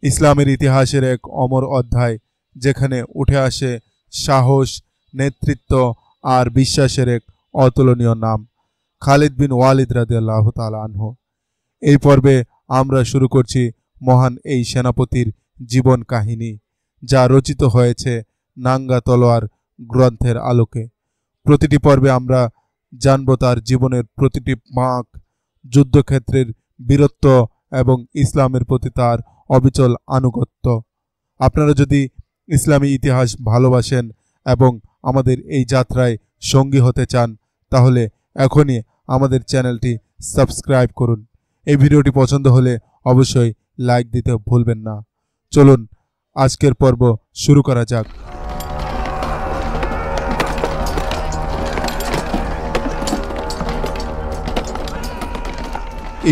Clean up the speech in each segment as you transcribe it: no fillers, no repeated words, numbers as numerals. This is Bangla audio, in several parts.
ইসলামের ইতিহাসের এক অমর অধ্যায়, যেখানে উঠে আসে সাহস, নেতৃত্ব আর বিশ্বাসের এক অতুলনীয় নাম, খালিদ বিন ওয়ালিদ রাদিয়াল্লাহু তাআলা আনহু। এই পর্বে আমরা শুরু করছি মহান এই সেনাপতির জীবন কাহিনী, যা রচিত হয়েছে নাঙ্গা তলোয়ার গ্রন্থের আলোকে। প্রতিটি পর্বে আমরা জানব তার জীবনের প্রতিটি মাক, যুদ্ধক্ষেত্রের বীরত্ব এবং ইসলামের প্রতি তার অবিচল আনুগত্য। আপনারা যদি ইসলামী ইতিহাস ভালোবাসেন এবং আমাদের এই যাত্রায় সঙ্গী হতে চান, তাহলে এখনই আমাদের চ্যানেলটি সাবস্ক্রাইব করুন। এই ভিডিওটি পছন্দ হলে অবশ্যই লাইক দিতে ভুলবেন না। চলুন আজকের পর্ব শুরু করা যাক।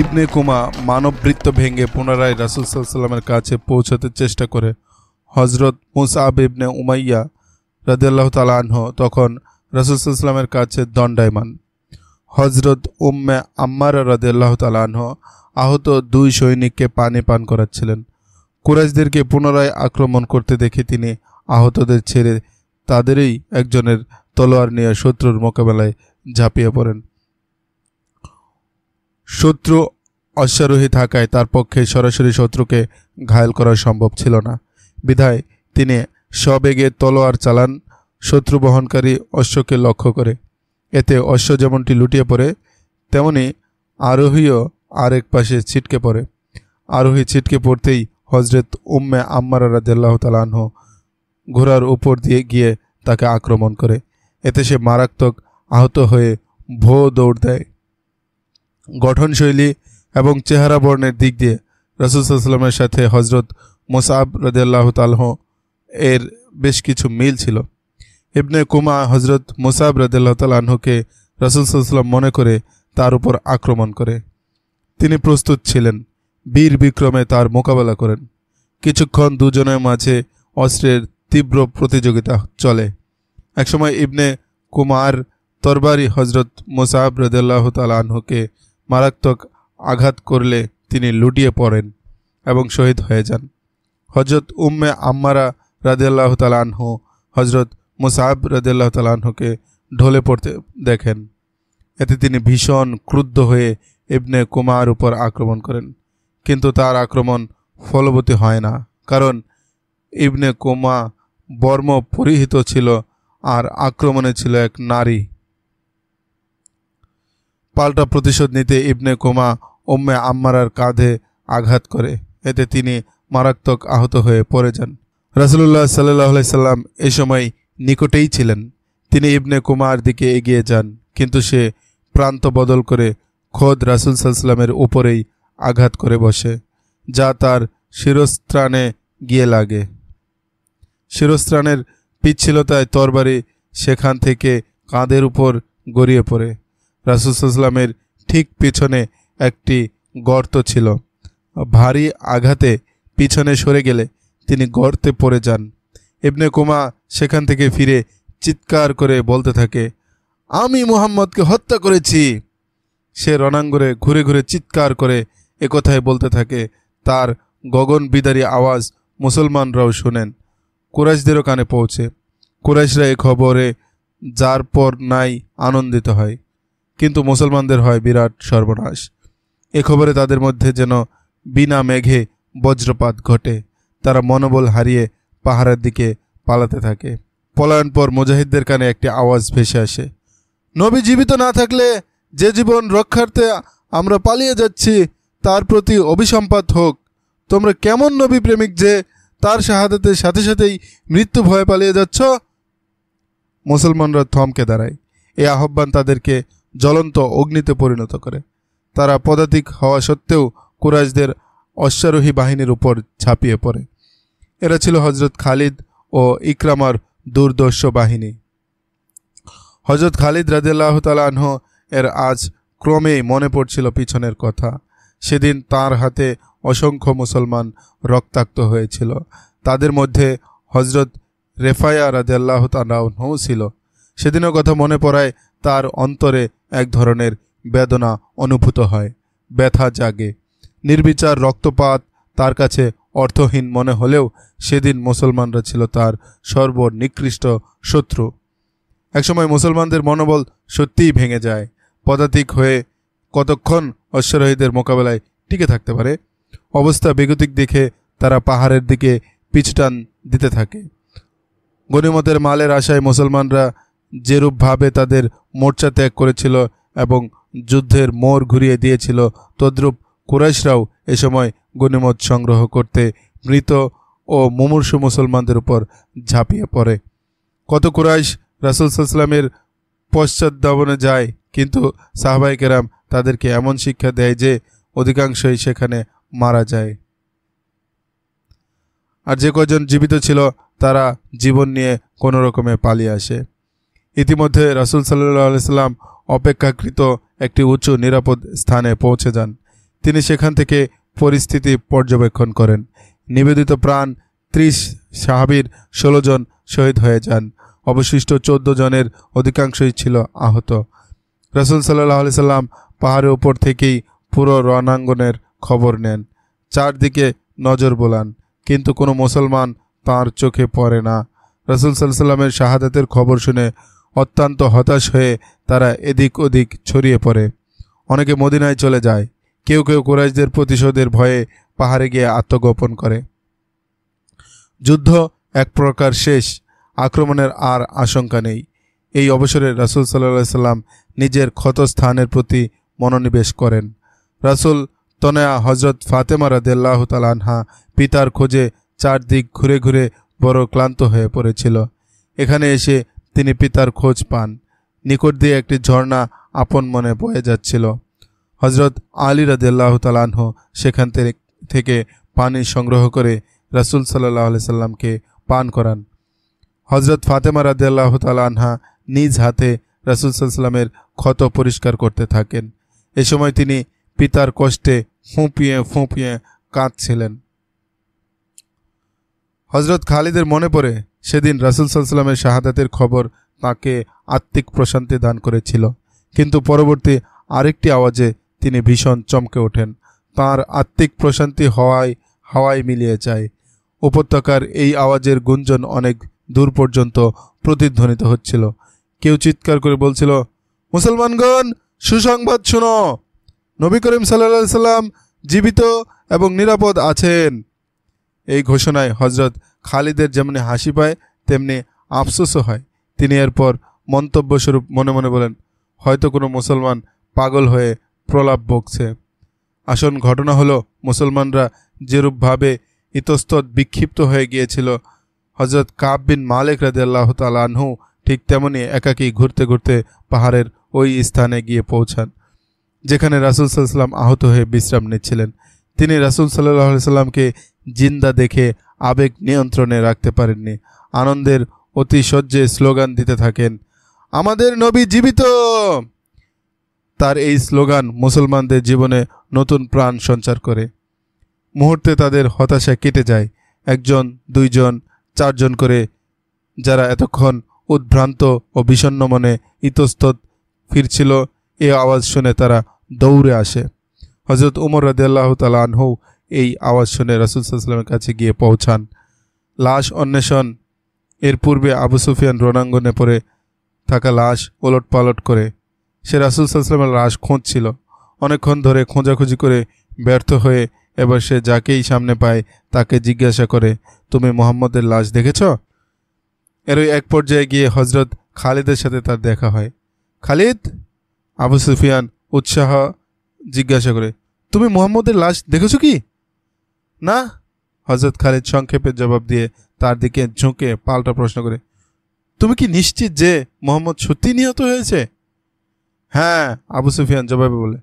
ইবনে কুমা মানববৃত্ত ভেঙে পুনরায় রাসূল সাল্লাল্লাহু আলাইহি ওয়াসাল্লামের কাছে পৌঁছাতে চেষ্টা করে। হযরত মুসআব ইবনে উমাইয়া রাদিয়াল্লাহু তাআলা আনহু তখন রাসূল সাল্লাল্লাহু আলাইহি ওয়াসাল্লামের কাছে দণ্ডায়মান। হযরত উম্মে আম্মারা রাদিয়াল্লাহু তাআলা আনহু আহত দুই সৈনিককে পানি পান করাচ্ছিলেন। কুরাইশদেরকে পুনরায় আক্রমণ করতে দেখে তিনি আহতদের ছেড়ে তাদেরই একজনের তলোয়ার নিয়ে শত্রুর মোকাবেলায় ঝাঁপিয়ে পড়েন। শত্রু অশ্বারোহী থাকায় তার পক্ষে সরাসরি শত্রুকে ঘায়েল করা সম্ভব ছিল না। বিধায় তিনি সবেগে তলোয়ার চালান শত্রু বহনকারী অশ্বকে লক্ষ্য করে। এতে অশ্ব যেমনটি লুটিয়ে পড়ে, তেমনি আরোহীও আরেক পাশে ছিটকে পড়ে। আরোহী ছিটকে পড়তেই হযরত উম্মে আম্মারা রাদিয়াল্লাহু তাআলা আনহু ঘোড়ার উপর দিয়ে গিয়ে তাকে আক্রমণ করে। এতে সে মারাত্মক আহত হয়ে ভো দৌড় দেয়। গঠনশৈলী এবং চেহারা বর্ণের দিক দিয়ে রাসূল সাল্লাল্লাহু আলাইহি ওয়াসাল্লামের সাথে হযরত মুসআব রাদিয়াল্লাহু তাআলা এর বেশ কিছু মিল ছিল। ইবনে কুমা হযরত মুসআব রাদিয়াল্লাহু তাআলা আনহুকে রাসূল সাল্লাল্লাহু আলাইহি ওয়াসাল্লাম মনে করে তার উপর আক্রমণ করে। তিনি প্রস্তুত ছিলেন, বীর বিক্রমে তার মোকাবেলা করেন। কিছুক্ষণ দুজনের মাঝে অস্ত্রের তীব্র প্রতিযোগিতা চলে। একসময় ইবনে কুমার তরবারি হযরত মুসআব রাদিয়াল্লাহু তাআলা আনহুকে মারাত্মক আঘাত করলে তিনি লুটিয়ে পড়েন এবং শহীদ হয়ে যান। হযরত উম্মে আম্মারা রাদিয়াল্লাহু তাআলা আনহু হযরত মুসআব রাদিয়াল্লাহু তাআলা আনহুকে ঢলে পড়তে দেখেন। এতে তিনি ভীষণ ক্রুদ্ধ হয়ে ইবনে কুমার উপর আক্রমণ করেন, কিন্তু তার আক্রমণ ফলবতী হয় না, কারণ ইবনে কুমা বর্ম পরিহিত ছিল আর আক্রমণে ছিল এক নারী। পাল্টা প্রতিশোধ নিতে ইবনে কুমা উম্মে আম্মারার কাঁধে আঘাত করে। এতে তিনি মারাত্মক আহত হয়ে পড়ে যান। রাসূলুল্লাহ সাল্লাল্লাহু আলাইহি সাল্লাম এই সময় নিকটেই ছিলেন। তিনি ইবনে কুমার দিকে এগিয়ে যান, কিন্তু সে প্রান্ত বদল করে খোদ রাসূল সাল্লাল্লাহু আলাইহি সাল্লামের উপরেই আঘাত করে বসে, যা তার শিরস্ত্রাণে গিয়ে লাগে। শিরস্ত্রাণের পিচ্ছিলতায় তরবারি সেখান থেকে কাঁধের উপর গড়িয়ে পড়ে। রাসূল সাল্লাল্লাহু আলাইহি সাল্লামের ঠিক পিছনে একটি গর্ত ছিল। ভারী আঘাতে পিছনে সরে গেলে তিনি গর্তে পড়ে যান। ইবনে কুমা সেখান থেকে ফিরে চিৎকার করে বলতে থাকে, আমি মুহাম্মদকে হত্যা করেছি। সে রণাঙ্গনে ঘুরে ঘুরে চিৎকার করে একথাই বলতে থাকে। তার গগনবিদারী আওয়াজ মুসলমানরাও শুনেন, কুরাইশদেরও কানে পৌঁছে। কুরাইশরা এ খবরে যার পর নাই আনন্দিত হয়, কিন্তু মুসলমানদের হয় বিরাট সর্বনাশ। এ খবরে তাদের মধ্যে যেন বিনা মেঘে বজ্রপাত ঘটে। তারা মনোবল হারিয়ে পাহাড়ের দিকে পালাতে থাকে। পলায়ন পর মুজাহিদদের কানে একটি আওয়াজ ভেসে আসে, নবী জীবিত না থাকলে যে জীবন রক্ষার্থে আমরা পালিয়ে যাচ্ছি তার প্রতি অভিসম্পাত হোক। তোমরা কেমন নবী প্রেমিক যে তার শাহাদাতের সাথে সাথেই মৃত্যু ভয়ে পালিয়ে যাচ্ছ? মুসলমানরা থমকে দাঁড়ায়। এই আহ্বান তাদেরকে জ্বলন্ত অগ্নিতে পরিণত করে। তারা পদাতিক হওয়া সত্ত্বেও কুরাইশদের অশ্বারোহী বাহিনীর উপর ঝাঁপিয়ে পড়ে। এরা ছিল হযরত খালিদ ও ইকরামার দুর্দর্শ বাহিনী। হযরত খালিদ রাদিয়াল্লাহু তাআলা আনহু এর আজ ক্রমেই মনে পড়ছিল পিছনের কথা। সেদিন তার হাতে অসংখ্য মুসলমান রক্তাক্ত হয়েছিল। তাদের মধ্যে হযরত রেফায়া রাদিয়াল্লাহু তাআলা আনহু ছিল। সেদিনের কথা মনে পড়ায় তার অন্তরে এক ধরনের বেদনা অনুভূত হয়, ব্যথা জাগে। নির্বিচার রক্তপাত তার কাছে অর্থহীন মনে হলেও সেদিন মুসলমানরা ছিল তার সর্বনিকৃষ্ট শত্রু। একসময় মুসলমানদের মনোবল সত্যিই ভেঙে যায়। পদাতিক হয়ে কতক্ষণ অশ্বারোহীদের মোকাবেলায় টিকে থাকতে পারে? অবস্থা বেগতিক দেখে তারা পাহাড়ের দিকে পিছটান দিতে থাকে। গনিমতের মালের আশায় মুসলমানরা যেরূপভাবে তাদের মোর্চা ত্যাগ করেছিল এবং যুদ্ধের মোড় ঘুরিয়ে দিয়েছিল, তদ্রূপ কুরাইশরাও এ সময় গনিমত সংগ্রহ করতে মৃত ও মুমূর্ষু মুসলমানদের উপর ঝাঁপিয়ে পড়ে। কত কুরাইশ রাসূল সাল্লাল্লাহু আলাইহি ওয়াসাল্লামের পশ্চাদ্ধাবনে যায়, কিন্তু সাহাবায়ে কেরাম তাদেরকে এমন শিক্ষা দেয় যে অধিকাংশই সেখানে মারা যায়। আর যে কজন জীবিত ছিল তারা জীবন নিয়ে কোনো রকমে পালিয়ে আসে। ইতিমধ্যে রাসূল সাল্লাল্লাহু আলাইহি সাল্লাম অপেক্ষাকৃত একটি উঁচু নিরাপদ স্থানে পৌঁছে যান। তিনি সেখান থেকে পরিস্থিতি পর্যবেক্ষণ করেন। নিবেদিত প্রাণ 30 সাহাবীর 16 জন শহীদ হয়ে যান। অবশিষ্ট 14 জনের অধিকাংশই ছিল আহত। রাসূল সাল্লাল্লাহু আলাইহি সাল্লাম পাহাড়ের উপর থেকেই পুরো রণাঙ্গনের খবর নেন, চারদিকে নজর বোলান, কিন্তু কোনো মুসলমান তাঁর চোখে পড়ে না। রাসূল সাল্লাল্লাহু আলাইহি সাল্লামের শাহাদাতের খবর শুনে অত্যন্ত হতাশ হয়ে তারা এদিক ওদিক ছড়িয়ে পড়ে। অনেকে মদিনায় চলে যায়, কেউ কেউ কুরাইশদের প্রতিশোধের ভয়ে পাহাড়ে গিয়ে আত্মগোপন করে। যুদ্ধ এক প্রকার শেষ, আক্রমণের আর আশঙ্কা নেই। এই অবসরে রাসূল সাল্লাল্লাহু আলাইহি সাল্লাম নিজের ক্ষতস্থানের প্রতি মনোনিবেশ করেন। রাসূল তনয়া হযরত ফাতেমা রাদিয়াল্লাহু তাআলা আনহা পিতার খোঁজে চারদিক ঘুরে ঘুরে বড় ক্লান্ত হয়ে পড়েছিল। এখানে এসে তিনি পিতার খোঁজ পান। নিকট দিয়ে একটি ঝর্ণা আপন মনে বয়ে যাচ্ছিল। হযরত আলী রাদিয়াল্লাহু তাআলা আনহু সেখান থেকে পানি সংগ্রহ করে রাসূল সাল্লাল্লাহু আলাইহি সাল্লামকে পান করান। হযরত ফাতেমা রাদিয়াল্লাহু তাআলা আনহা নিজ হাতে রাসূল সাল্লাল্লাহু আলাইহি সাল্লামের ক্ষত পরিষ্কার করতে থাকেন। এ সময় তিনি পিতার কষ্টে ফুঁপিয়ে ফুঁপিয়ে কাঁদছিলেন। হযরত খালিদের মনে পড়ে সেদিন রাসূল সাল্লাল্লাহু আলাইহি সাল্লামের শাহাদাতের খবর তাকে আত্মিক প্রশান্তি দান করেছিল, কিন্তু পরবর্তী আরেকটি আওয়াজে তিনি ভীষণ চমকে ওঠেন। তাঁর আত্মিক প্রশান্তি হাওয়ায় মিলিয়ে যায়। উপত্যকার এই আওয়াজের গুঞ্জন অনেক দূর পর্যন্ত প্রতিধ্বনিত হচ্ছিল। কেউ চিৎকার করে বলছিল, মুসলমানগণ, সুসংবাদ শুনো, নবী করিম সাল্লাল্লাহু আলাইহি সাল্লাম জীবিত এবং নিরাপদ আছেন। এই ঘোষণায় হযরত খালিদের যেমনি হাসি পায় তেমনি আফসোসও হয়। তিনি এরপর মন্তব্যস্বরূপ মনে মনে বলেন, হয়তো কোনো মুসলমান পাগল হয়ে প্রলাপ বকছে। আসল ঘটনা হলো, মুসলমানরা যেরূপভাবে ইতস্তত বিক্ষিপ্ত হয়ে গিয়েছিল, হযরত কাব বিন মালিক রাদিয়াল্লাহু তাআলা আনহু ঠিক তেমনি একাকী ঘুরতে ঘুরতে পাহাড়ের ওই স্থানে গিয়ে পৌঁছান যেখানে রাসূল সাল্লাল্লাহু আলাইহি সাল্লাম আহত হয়ে বিশ্রাম নিচ্ছিলেন। তিনি রাসূল সাল্লাল্লাহু আলাইহি সাল্লামকে জিন্দা দেখে আবেগ নিয়ন্ত্রণে রাখতে পারেননি। আনন্দের অতিশয্যে স্লোগান দিতে থাকেন, আমাদের নবী জীবিত! তার এই স্লোগান মুসলমানদের জীবনে নতুন প্রাণ সঞ্চার করে। মুহূর্তে তাদের হতাশা কেটে যায়। একজন, দুইজন, চারজন করে যারা এতক্ষণ উদ্ভ্রান্ত ও বিষণ্ণ মনে ইতস্তত ফিরছিল, এই আওয়াজ শুনে তারা দৌড়ে আসে। হযরত উমর রাদিয়াল্লাহু তাআলা আনহু এই আওয়াজ শুনে রাসূল সাল্লাল্লাহু আলাইহি ওয়াসাল্লামের কাছে গিয়ে পৌঁছান। লাশ অন্বেষণ। এর পূর্বে আবু সুফিয়ান রণাঙ্গনে পড়ে থাকা লাশ ওলট পালট করে সে রাসূল সাল্লাল্লাহু আলাইহি ওয়াসাল্লামের লাশ খুঁজছিল। অনেকক্ষণ ধরে খোঁজাখুঁজি করে ব্যর্থ হয়ে এবার সে যাকেই সামনে পায় তাকে জিজ্ঞাসা করে, তুমি মুহাম্মদের লাশ দেখেছ? এরই এক পর্যায়ে গিয়ে হযরত খালিদের সাথে তার দেখা হয়। খালিদ? আবু সুফিয়ান উৎসাহ জিজ্ঞাসা করে, তুমি মুহাম্মদের লাশ দেখেছ কি? না। হযরত খালিদ সংক্ষেপে জবাব দিয়ে তার দিকে ঝুঁকে পাল্টা প্রশ্ন করে, তুমি কি নিশ্চিত যে মুহাম্মদ সত্যি নিহত হয়েছে? হ্যাঁ, আবু সুফিয়ান জবাবে বলে,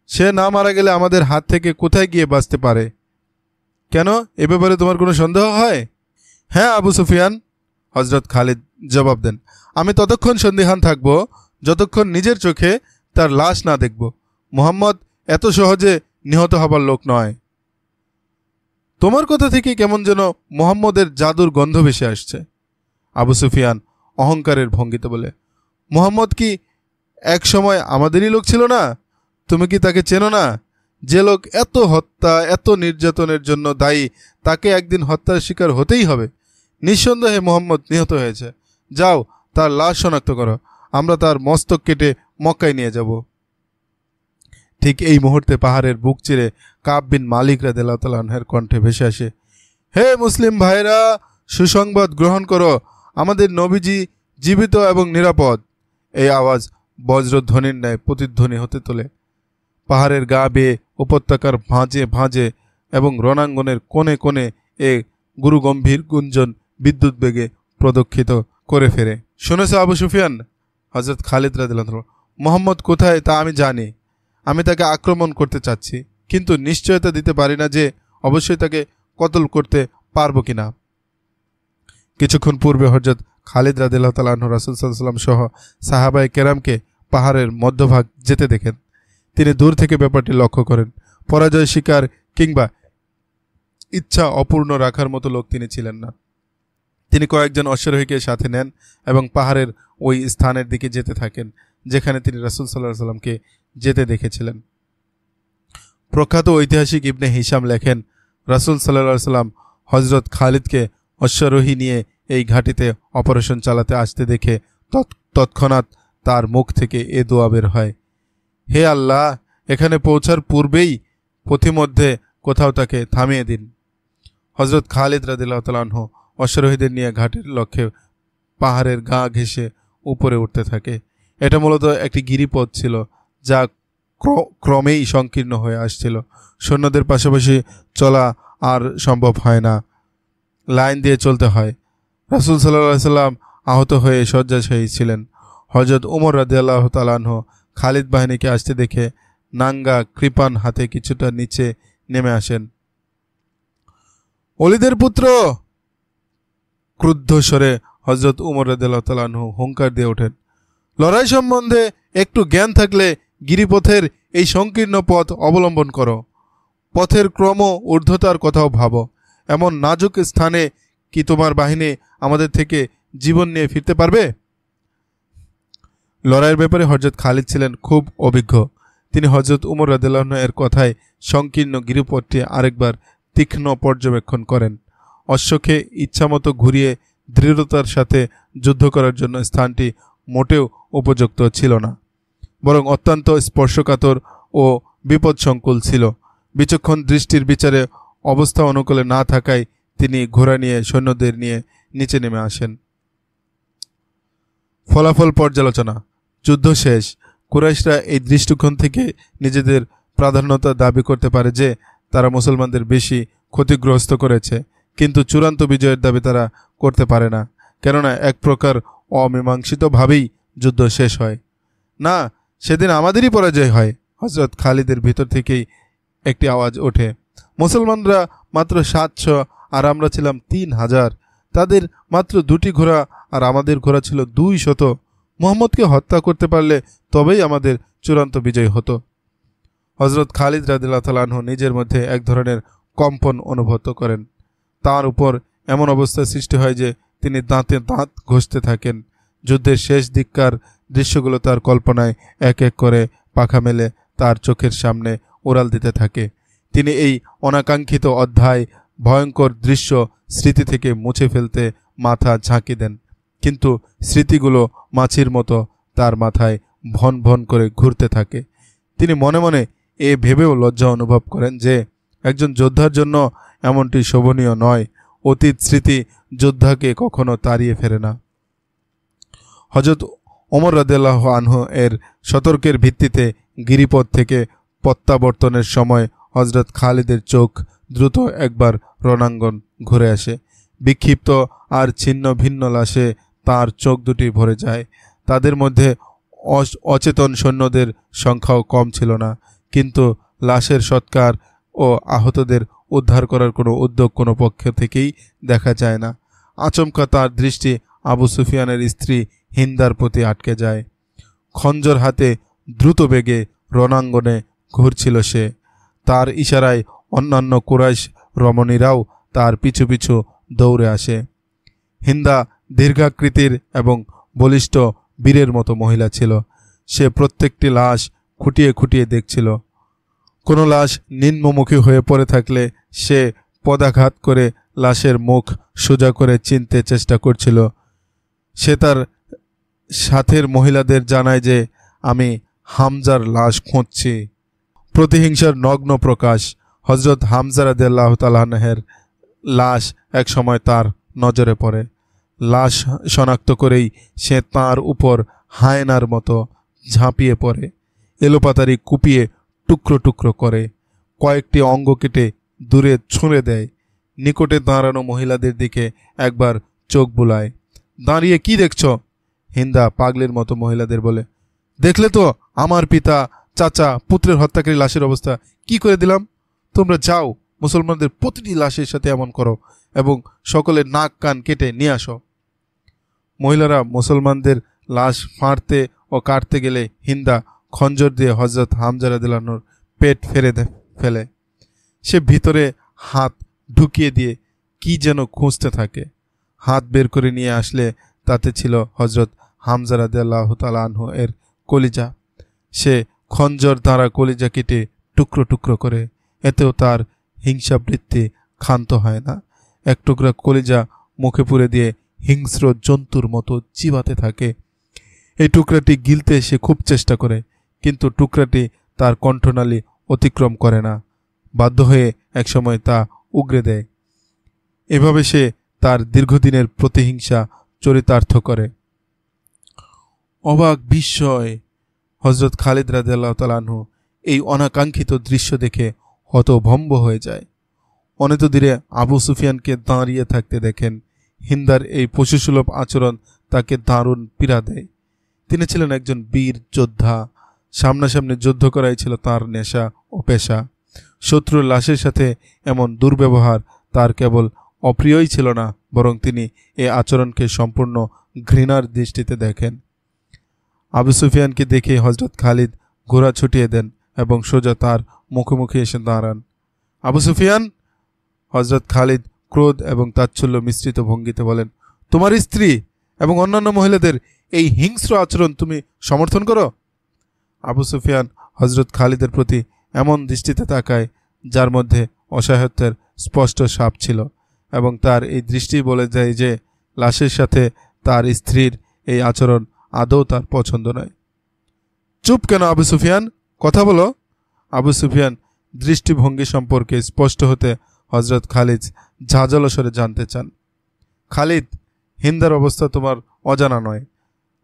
সে না মারা গেলে আমাদের হাত থেকে কোথায় গিয়ে বাঁচতে পারে? কেন, এ ব্যাপারে তোমার কোনো সন্দেহ হয়? হ্যাঁ আবু সুফিয়ান, হযরত খালিদ জবাব দেন, আমি ততক্ষণ সন্দিহান থাকব যতক্ষণ নিজের চোখে তার লাশ না দেখব। মুহাম্মদ এত সহজে নিহত হবার লোক নয়। তোমার কথা থেকে কেমন যেন মুহাম্মদের জাদুর গন্ধ ভেসে আসছে। আবু সুফিয়ান অহংকারের ভঙ্গিতে বলে, মুহাম্মদ কি এক সময় আমাদেরই লোক ছিল না? তুমি কি তাকে চেনো না? যে লোক এত হত্যা এত নির্যাতনের জন্য দায়ী তাকে একদিন হত্যার শিকার হতেই হবে। নিঃসন্দেহে মোহাম্মদ নিহত হয়েছে। যাও, তার লাশ শনাক্ত করো, আমরা তার মস্তক কেটে মক্কায় নিয়ে যাব। ঠিক এই মুহূর্তে পাহাড়ের বুক চিরে কাব বিন মালিক রাদিয়াল্লাহু তাআলা আনহুর কণ্ঠে ভেসে আসে, হে মুসলিম ভাইরা, সুসংবাদ গ্রহণ করো, আমাদের নবীজি জীবিত এবং নিরাপদ। এই আওয়াজ বজ্রধ্বনির ন্যায় প্রতিধ্বনি হতে তোলে। পাহাড়ের গা বেয়ে উপত্যকার ভাঁজে ভাঁজে এবং রণাঙ্গনের কোণে কোণে এ গুরুগম্ভীর গুঞ্জন বিদ্যুৎ বেগে প্রদক্ষিত করে ফেরে। শুনেছ আবু সুফিয়ান? হযরত খালিদ রাদিয়াল্লাহু আনহু, মোহাম্মদ কোথায় তা আমি জানি। আমি তাকে আক্রমণ করতে চাচ্ছি, কিন্তু নিশ্চয়তা দিতে পারি না যে অবশ্যই তাকে কতল করতে পারবো কিনা। কিছুক্ষণ পূর্বে হযরত খালিদ রাদিয়াল্লাহু তাআলা আনহু রাসূল সাল্লাল্লাহু আলাইহি ওয়াসাল্লাম সহ সাহাবায়ে কেরামকে পাহাড়ের মধ্যভাগ যেতে দেখেন। তিনি দূর থেকে ব্যাপারটি লক্ষ্য করেন। পরাজয় স্বীকার কিংবা ইচ্ছা অপূর্ণ রাখার মতো লোক তিনি ছিলেন না। তিনি কয়েকজন অশ্বারোহীকে সাথে নেন এবং পাহাড়ের ওই স্থানের দিকে যেতে থাকেন যেখানে তিনি রাসূল সাল্লাল্লাহু আলাইহি ওয়াসাল্লামকে যেতে দেখেছিলেন। প্রখ্যাত ঐতিহাসিক ইবনে হিশাম লেখেন, রাসূল সাল্লাল্লাহু আলাইহি ওয়াসাল্লাম হযরত খালিদকে অশ্বারোহী নিয়ে এই ঘাটিতে অপারেশন চালাতে আসতে দেখে তৎক্ষণাৎ তার মুখ থেকে এ দোয়া বের হয়, হে আল্লাহ, এখানে পৌঁছার পূর্বেই পথিমধ্যে কোথাও তাকে থামিয়ে দিন। হযরত খালিদ রাদিয়াল্লাহু তাআলা আনহু অশ্বারোহীদের নিয়ে ঘাটের লক্ষ্যে পাহাড়ের গা ঘেঁষে উপরে উঠতে থাকে। এটা মূলত একটি গিরিপথ ছিল যা ক্রমেই সংকীর্ণ হয়ে আসছিল। সৈন্যদের পাশাপাশি চলা আর সম্ভব হয় না, লাইন দিয়ে চলতে হয়। রাসূল সাল্লাল্লাহু আলাইহি সাল্লাম আহত হয়ে শয্যাশায়ী ছিলেন। হযরত উমর রাদিয়াল্লাহু তাআলা আনহু খালিদ বাহিনীকে আসতে দেখে নাঙ্গা কৃপান হাতে কিছুটা নিচে নেমে আসেন। ওলীদের পুত্র! ক্রুদ্ধ স্বরে হযরত উমর রাদিয়াল্লাহু তাআলা আনহু হুঙ্কার দিয়ে ওঠেন, লড়াই সম্বন্ধে একটু জ্ঞান থাকলে গিরিপথের এই সংকীর্ণ পথ অবলম্বন করো। পথের ক্রম ঊর্ধ্বতার কথাও ভাবো। এমন নাজুক স্থানে কি তোমার বাহিনী আমাদের থেকে জীবন নিয়ে ফিরতে পারবে? লড়াইয়ের ব্যাপারে হযরত খালিদ ছিলেন খুব অভিজ্ঞ। তিনি হযরত উমর রাদিয়াল্লাহু আনহু এর কথায় সংকীর্ণ গিরিপথটি আরেকবার তীক্ষ্ণ পর্যবেক্ষণ করেন। অশ্বকে ইচ্ছামতো ঘুরিয়ে দৃঢ়তার সাথে যুদ্ধ করার জন্য স্থানটি মোটেও উপযুক্ত ছিল না, বরং অত্যন্ত স্পর্শকাতর ও বিপদসংকুল ছিল। বিচক্ষণ দৃষ্টির বিচারে অবস্থা অনুকূলে না থাকায় তিনি ঘোড়া নিয়ে সৈন্যদের নিয়ে নিচে নেমে আসেন। ফলাফল পর্যালোচনা। যুদ্ধ শেষ। কুরাইশরা এই দৃষ্টিকোণ থেকে নিজেদের প্রাধান্যতা দাবি করতে পারে যে তারা মুসলমানদের বেশি ক্ষতিগ্রস্ত করেছে, কিন্তু চূড়ান্ত বিজয়ের দাবি তারা করতে পারে না, কেননা এক প্রকার অমীমাংসিতভাবেই যুদ্ধ শেষ হয়। না, সেদিন আমাদেরই পরাজয় হয়। হযরত খালিদের ভিতর থেকেই একটি আওয়াজ ওঠে, মুসলমানরা মাত্র 700 আর আমরা ছিলাম 3000। তাদের মাত্র 2টি ঘোড়া আর আমাদের ঘোড়া ছিল 200। মুহাম্মদকে হত্যা করতে পারলে তবেই আমাদের চূড়ান্ত বিজয় হতো। হযরত খালিদ রাদিয়াল্লাহু তাআলা আনহু নিজের মধ্যে এক ধরনের কম্পন অনুভব করেন। তার উপর এমন অবস্থা সৃষ্টি হয় যে তিনি দাঁতে দাঁত ঘষতে থাকেন। যুদ্ধের শেষ দিককার দৃশ্যগুলো তার কল্পনায় এক এক করে পাখা মেলে তার চোখের সামনে উড়াল দিতে থাকে। তিনি এই অনাকাঙ্ক্ষিত অধ্যায়, ভয়ঙ্কর দৃশ্য স্মৃতি থেকে মুছে ফেলতে মাথা ঝাঁকি দেন, কিন্তু স্মৃতিগুলো মাছির মতো তার মাথায় ভন ভন করে ঘুরতে থাকে। তিনি মনে মনে এ ভেবেও লজ্জা অনুভব করেন যে একজন যোদ্ধার জন্য এমনটি শোভনীয় নয়। অতীত স্মৃতি যোদ্ধাকে কখনো তাড়িয়ে ফেরে না। হযরত ওমর রাদিয়াল্লাহু আনহু এর সতর্কের ভিত্তিতে গিরিপথ থেকে প্রত্যাবর্তনের সময় হযরত খালিদের চোখ দ্রুত একবার রণাঙ্গন ঘুরে আসে। বিক্ষিপ্ত আর ছিন্ন ভিন্ন লাশে তার চোখ দুটি ভরে যায়। তাদের মধ্যে অচেতন সৈন্যদের সংখ্যাও কম ছিল না, কিন্তু লাশের সৎকার ও আহতদের উদ্ধার করার কোনো উদ্যোগ কোনো পক্ষ থেকেই দেখা যায় না। আচমকা তার দৃষ্টি আবু সুফিয়ানের স্ত্রী হিন্দার প্রতি আটকে যায়। খঞ্জর হাতে দ্রুত বেগে রণাঙ্গনে ঘুরছিল সে। তার ইশারায় অন্যান্য কুরাইশ রমণীরাও তার পিছু পিছু দৌড়ে আসে। হিন্দা দীর্ঘাকৃতির এবং বলিষ্ঠ বীরের মতো মহিলা ছিল। সে প্রত্যেকটি লাশ খুঁটিয়ে খুঁটিয়ে দেখছিল। কোনো লাশ নিম্নমুখী হয়ে পড়ে থাকলে সে পদাঘাত করে লাশের মুখ সোজা করে চিনতে চেষ্টা করছিল। সে তার সাথের মহিলাদের জানায় যে আমি হামজার লাশ খুঁজছি। প্রতিহিংসার নগ্ন প্রকাশ। হযরত হামজা রাদিয়াল্লাহু তাআলা আনহুর লাশ এক সময় তার নজরে পড়ে। লাশ শনাক্ত করেই সে তার উপর হায়নার মতো ঝাঁপিয়ে পড়ে, এলোপাতাড়ি কুপিয়ে টুকরো টুকরো করে, কয়েকটি অঙ্গ কেটে দূরে ছুঁড়ে দেয়। নিকটে দাঁড়ানো মহিলাদের দিকে একবার চোখ বুলায়। দাঁড়িয়ে কি দেখছ? হিন্দা পাগলের মতো মহিলাদের বলে। দেখলে তো আমার পিতা, চাচা, পুত্রের হত্যাকারী লাশের অবস্থা কি করে দিলাম। তোমরা যাও, মুসলমানদের প্রতিটি লাশের সাথে এমন করো এবং সকলের নাক কান কেটে নিয়ে আসো। মহিলারা মুসলমানদের লাশ ফাঁড়তে ও কাটতে গেলে হিন্দা খঞ্জর দিয়ে হযরত হামজা রাদিয়াল্লাহু আনহুর পেট ফেলে। সে ভিতরে হাত ঢুকিয়ে দিয়ে কি যেন খুঁজতে থাকে। হাত বের করে নিয়ে আসলে তাতে ছিল হযরত হামজা রাদিয়াল্লাহু তাআলা আনহু এর কলিজা। সে খঞ্জর দ্বারা কলিজা কেটে টুকরো টুকরো করে। এতেও তার হিংসাবৃত্তি ক্ষান্ত হয় না। এক টুকরা কলিজা মুখে পুরে দিয়ে হিংস্র জন্তুর মতো চিবাতে থাকে। এই টুকরাটি গিলতে সে খুব চেষ্টা করে, কিন্তু টুকরাটি তার কণ্ঠনালী অতিক্রম করে না। বাধ্য হয়ে একসময় তা উগরে দেয়। এভাবে সে তার দীর্ঘদিনের প্রতিহিংসা চরিতার্থ করে। অবাক বিস্ময় হযরত খালিদ রাদিয়াল্লাহু তাআলা আনহু এই অনাকাঙ্ক্ষিত দৃশ্য দেখে হতভম্ব হয়ে যায়। অনতিদূরে আবু সুফিয়ানকে দাঁড়িয়ে থাকতে দেখেন। হিন্দার এই পশুসুলভ আচরণ তাকে দারুণ পীড়া দেয়। তিনি ছিলেন একজন বীর যোদ্ধা। সামনাসামনি যুদ্ধ করাই ছিল তার নেশা ও পেশা। শত্রুর লাশের সাথে এমন দুর্ব্যবহার তার কেবল অপ্রিয়ই ছিল না, বরং তিনি এ আচরণকে সম্পূর্ণ ঘৃণার দৃষ্টিতে দেখেন। আবু সুফিয়ানকে দেখে হযরত খালিদ ঘোড়া ছুটিয়ে দেন এবং সোজা তার মুখোমুখি এসে দাঁড়ান। আবু সুফিয়ান! হযরত খালিদ ক্রোধ এবং তাচ্ছল্য মিশ্রিত ভঙ্গিতে বলেন, তোমার স্ত্রী এবং অন্যান্য মহিলাদের এই হিংস্র আচরণ তুমি সমর্থন করো? আবু সুফিয়ান হযরত খালিদের প্রতি এমন দৃষ্টিতে তাকায় যার মধ্যে অসহায়ত্বের স্পষ্ট ছাপ ছিল, এবং তার এই দৃষ্টি বলে যায় যে লাশের সাথে তার স্ত্রীর এই আচরণ আদৌ তার পছন্দ নয়। চুপ কেন আবু সুফিয়ান, কথা বলো। আবু সুফিয়ান দৃষ্টিভঙ্গি সম্পর্কে স্পষ্ট হতে হযরত খালিদ ঝাঁঝালো স্বরে জানতে চান। খালিদ, হিন্দার অবস্থা তোমার অজানা নয়।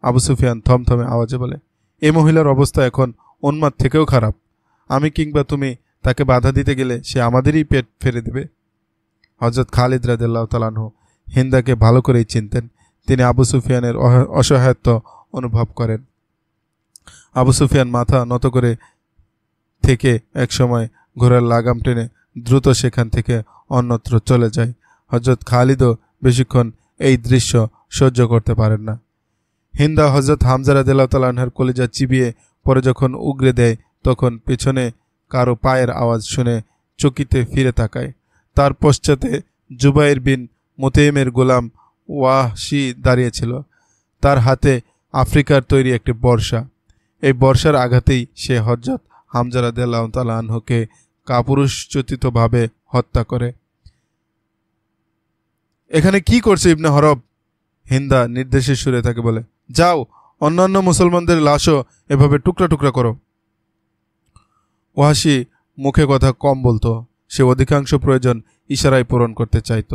আবু সুফিয়ান থমথমে আওয়াজে বলে, এই মহিলার অবস্থা এখন উন্মাদ থেকেও খারাপ। আমি কিংবা তুমি তাকে বাধা দিতে গেলে সে আমাদেরই পেট ফেরে দেবে। হযরত খালিদ রাদিয়াল্লাহু তাআলা আনহু হিন্দাকে ভালো করেই চিনতেন। তিনি আবু সুফিয়ানের অসহায়ত্ব অনুভব করেন। আবু সুফিয়ান মাথা নত করে থেকে একসময় ঘোড়ার লাগাম টেনে দ্রুত সেখান থেকে অন্যত্র চলে যায়। হযরত খালিদও বেশিক্ষণ এই দৃশ্য সহ্য করতে পারেন না। হিন্দা হযরত হামজা রাদিয়াল্লাহু তাআলা আনহুর কলিজা চিবিয়ে পরে যখন উগরে দেয়, তখন পেছনে কারো পায়ের আওয়াজ শুনে চকিতে ফিরে তাকায়। তার পশ্চাতে জুবাইর বিন মুতাইমের গোলাম ওয়াহশী দাঁড়িয়েছিল। তার হাতে আফ্রিকার তৈরি একটি বর্শা। এই বর্শার আঘাতেই সে হযরত হামজা রাদিয়াল্লাহু তাআলা আনহুকে কাপুরুষোচিতভাবে হত্যা করে। এখানে কি করছে ইবনে হরব? হিন্দা নির্দেশের সুরে তাকে বলে, যাও, অন্যান্য মুসলমানদের লাশও এভাবে টুকরা টুকরা করো। ওয়াহশী মুখে কথা কম বলতো। সে অধিকাংশ প্রয়োজন ইশারায় পূরণ করতে চাইত।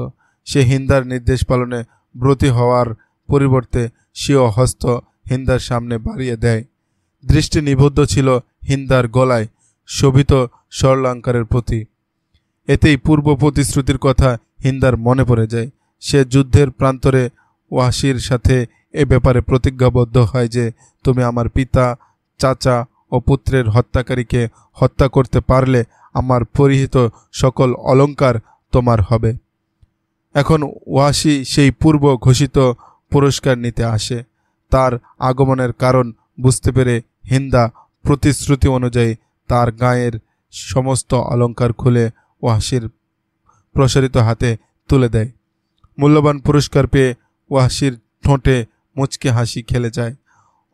সে হিন্দার নির্দেশ পালনে ব্রতী হওয়ার পরিবর্তে স্বীয় হস্ত হিন্দার সামনে বাড়িয়ে দেয়। দৃষ্টি নিবদ্ধ ছিল হিন্দার গলায় শোভিত স্বর্ণালঙ্কারের প্রতি। এতেই পূর্ব প্রতিশ্রুতির কথা হিন্দার মনে পড়ে যায়। সে যুদ্ধের প্রান্তরে ওয়াহশীর সাথে এ ব্যাপারে প্রতিজ্ঞাবদ্ধ হয় যে তুমি আমার পিতা, চাচা ও পুত্রের হত্যাকারীকে হত্যা করতে পারলে আমার পরিহিত সকল অলঙ্কার তোমার হবে। এখন ওয়াহশী সেই পূর্ব ঘোষিত পুরস্কার নিতে আসে। তার আগমনের কারণ বুঝতে পেরে হিন্দা প্রতিশ্রুতি অনুযায়ী তার গায়ের সমস্ত অলঙ্কার খুলে ওয়াহশীর প্রসারিত হাতে তুলে দেয়। মূল্যবান পুরস্কার পেয়ে ওয়াহশীর ঠোঁটে মুচকি হাসি খেলে যায়।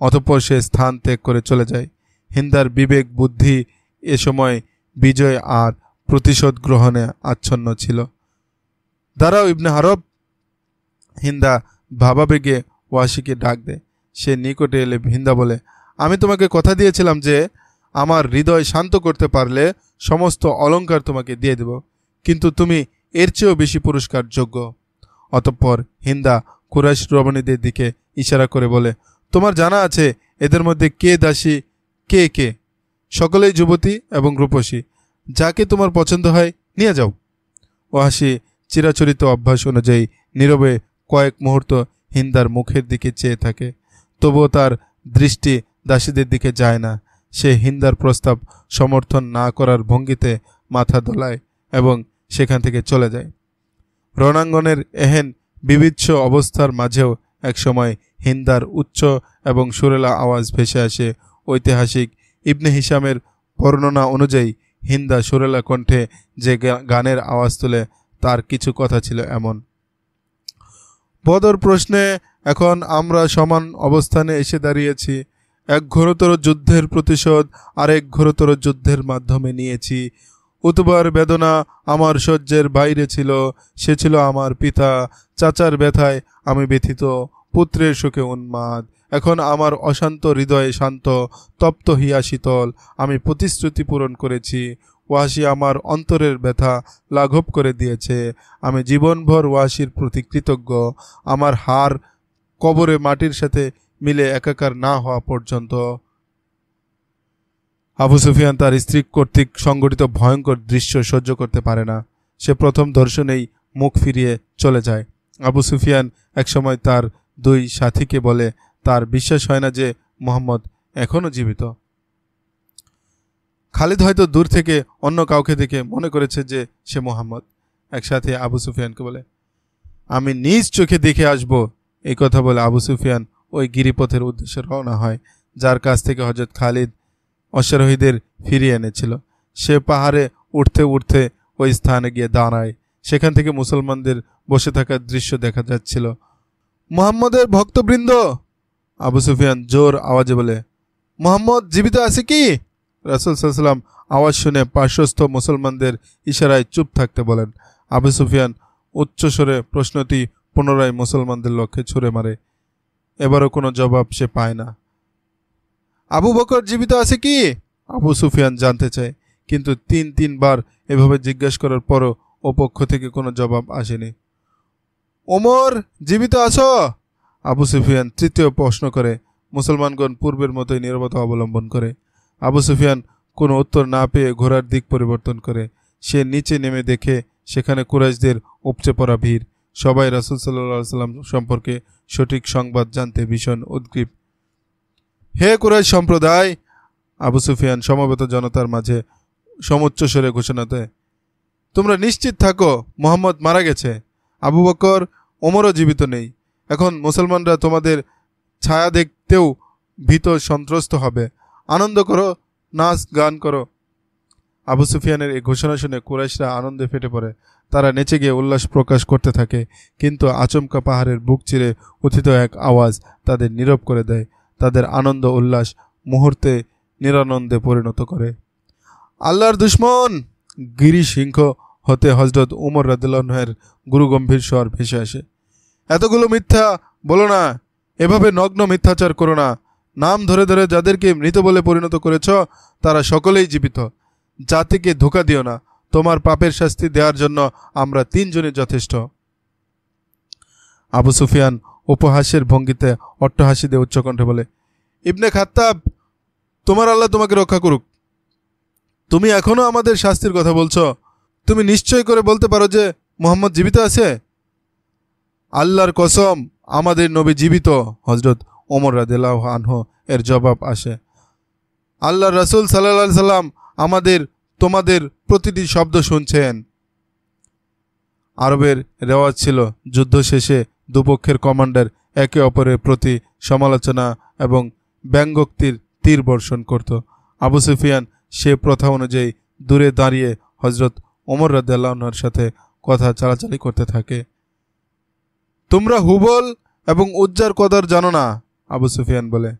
অতঃপর সে স্থান ত্যাগ করে চলে যায়। হিন্দার বিবেক বুদ্ধি এ সময় বিজয় আর প্রতিশোধ গ্রহণে আচ্ছন্ন ছিল। দাঁড়াও ইবনে আরব। হিন্দা ভাবাবেগে ওয়াসিকে ডাক দেয়। সে নিকটে এলে হিন্দা বলে, আমি তোমাকে কথা দিয়েছিলাম যে আমার হৃদয় শান্ত করতে পারলে সমস্ত অলংকার তোমাকে দিয়ে দেব, কিন্তু তুমি এর চেয়েও বেশি পুরস্কার যোগ্য। অতঃপর হিন্দা কুরাইশ রমণীদের দিকে ইশারা করে বলে, তোমার জানা আছে এদের মধ্যে কে দাসী কে কে? সকলেই যুবতী এবং রূপসী, যাকে তোমার পছন্দ হয় নিয়ে যাও। ওয়াসি চিরাচরিত অভ্যাস অনুযায়ী নীরবে কয়েক মুহূর্ত হিন্দার মুখের দিকে চেয়ে থাকে, তবুও তার দৃষ্টি দাসীদের দিকে যায় না। সে হিন্দার প্রস্তাব সমর্থন না করার ভঙ্গিতে মাথা দোলায় এবং সেখান থেকে চলে যায়। রণাঙ্গনের এহেন বিবিচ্ছ অবস্থার মাঝেও একসময় হিন্দার উচ্চ এবং সুরেলা আওয়াজ ভেসে আসে। ঐতিহাসিক ইবনে হিশামের বর্ণনা অনুযায়ী হিন্দা সুরেলা কণ্ঠে যে গানের আওয়াজ তুলে তার কিছু কথা ছিল এমন: বদর প্রশ্নে এখন আমরা সমান অবস্থানে এসে দাঁড়িয়েছি। এক ঘোরতর যুদ্ধের প্রতিশোধ আরেক ঘোরতর যুদ্ধের মাধ্যমে নিয়েছি। উতবার বেদনা আমার সহ্যের বাইরে ছিল। সে ছিল আমার পিতা। চাচার ব্যথায় আমি ব্যথিত, পুত্রের সুখে উন্মাদ। এখন আমার অশান্ত হৃদয়ে শান্ত, তপ্ত হিয়া শীতল। আমি প্রতিশ্রুতি পূরণ করেছি। ওয়াসি আমার অন্তরের ব্যথা লাঘব করে দিয়েছে। আমি জীবনভর ওয়াসির প্রতি কৃতজ্ঞ। আমার হার কবরে মাটির সাথে মিলে একাকার না হওয়া পর্যন্ত। আবু সুফিয়ান তার স্ত্রী কর্তৃক সংগঠিত ভয়ঙ্কর দৃশ্য সহ্য করতে পারে না। সে প্রথম দর্শনেই মুখ ফিরিয়ে চলে যায়। আবু সুফিয়ান একসময় তার দুই সাথীকে বলে, তার বিশ্বাস হয় না যে মুহাম্মদ এখনও জীবিত। খালিদ হয়তো দূর থেকে অন্য কাউকে দেখে মনে করেছে যে সে মুহাম্মদ। এক সাথী আবু সুফিয়ানকে বলে, আমি নিজ চোখে দেখে আসব। এই কথা বলে আবু সুফিয়ান ওই গিরিপথের উদ্দেশ্যে রওনা হয় যার কাছ থেকে হযরত খালিদ অশ্বারোহীদের ফিরিয়ে এনেছিল। সে পাহাড়ে উঠতে উঠতে ওই স্থানে গিয়ে দাঁড়ায়। সেখান থেকে মুসলমানদের বসে থাকার দৃশ্য দেখা যাচ্ছিল। মুহাম্মদের ভক্তবৃন্দ! আবু সুফিয়ান জোর আওয়াজে বলে, মুহাম্মদ জীবিত আছে কি? রাসূল সাল্লাল্লাহু আলাইহি ওয়াসাল্লাম আওয়াজ শুনে পার্শ্বস্থ মুসলমানদের ইশারায় চুপ থাকতে বলেন। আবু সুফিয়ান উচ্চস্বরে প্রশ্নটি পুনরায় মুসলমানদের লক্ষ্যে ছুড়ে মারে। এবারও কোনো জবাব সে পায় না। আবু বকর জীবিত আছে কি? আবু সুফিয়ান জানতে চায়, কিন্তু তিনবার এভাবে জিজ্ঞাসা করার পরও ও পক্ষ থেকে কোনো জবাব আসেনি। ওমর জীবিত আছো? আবু সুফিয়ান তৃতীয় প্রশ্ন করে। মুসলমানগণ পূর্বের মতোই নীরবতা অবলম্বন করে। আবু সুফিয়ান কোনো উত্তর না পেয়ে ঘোড়ার দিক পরিবর্তন করে। সে নিচে নেমে দেখে সেখানে কুরাইশদের উপচে পড়া ভিড়। সবাই রাসূল সাল্লাল্লাহু আলাইহি ওয়াসাল্লাম সম্পর্কে সঠিক সংবাদ জানতে ভীষণ উদ্গ্রীব। হে কুরাইশ সম্প্রদায়! আবু সুফিয়ান সমবেত জনতার মাঝে সমুচ্চ স্বরে ঘোষণা দেয়, তোমরা নিশ্চিত থাকো, মুহাম্মদ মারা গেছে। আবু বকর ওমরও জীবিত নেই। এখন মুসলমানরা তোমাদের ছায়া দেখতেও ভীত সন্ত্রস্ত হবে। আনন্দ করো, নাচ গান করো। আবু সুফিয়ানের এই ঘোষণা শুনে কুরাইশরা আনন্দে ফেটে পড়ে। তারা নেচে গিয়ে উল্লাস প্রকাশ করতে থাকে, কিন্তু আচমকা পাহাড়ের বুক চিরে উত্থিত এক আওয়াজ তাদের নীরব করে দেয়। তাদের আনন্দ উল্লাস মুহূর্তে নিরানন্দে পরিণত করে। আল্লাহর দুশমন! গিরি সিংহ হতে হযরত উমর রাদিয়াল্লাহু আনহু-এর গুরুগম্ভীর স্বর ভেসে আসে। এতগুলো মিথ্যা বলো না, এভাবে নগ্ন মিথ্যাচার করো না। নাম ধরে ধরে যাদেরকে মৃত বলে পরিণত করেছ তারা সকলেই জীবিত। জাতিকে ধোঁকা দিও না। তোমার পাপের শাস্তি দেওয়ার জন্য আমরা তিনজনই যথেষ্ট। আবু সুফিয়ান উপহাসের ভঙ্গিতে অট্টহাসি দিয়ে উচ্চকণ্ঠে বলে, ইবনে খাত্তাব, তোমার আল্লাহ তোমাকে রক্ষা করুক। তুমি এখনো আমাদের শাস্তির কথা বলছো? তুমি নিশ্চয় করে বলতে পারো যে মুহাম্মদ জীবিত আছে? আল্লাহর কসম, আমাদের নবী জীবিত। হযরত ওমর রাদিয়াল্লাহু আনহু এর জবাব আসে, আল্লাহর রাসূল সাল্লাল্লাহু আলাইহি সাল্লাম তোমাদের প্রতিটি শব্দ শুনছেন। আরবের রেওয়াজ ছিল যুদ্ধ শেষে দুপক্ষের কমান্ডার একে অপরের প্রতি সমালোচনা এবং ব্যঙ্গোক্তির তীর বর্ষণ করত। আবু সুফিয়ান সে প্রথা অনুযায়ী দূরে দাঁড়িয়ে হযরত ওমর রাদিয়াল্লাহু আনহুর সাথে কথা চালাচালি করতে থাকে। তোমরা হুবল এবং উজ্জার কদর জানো না, আবু সুফিয়ান বলে।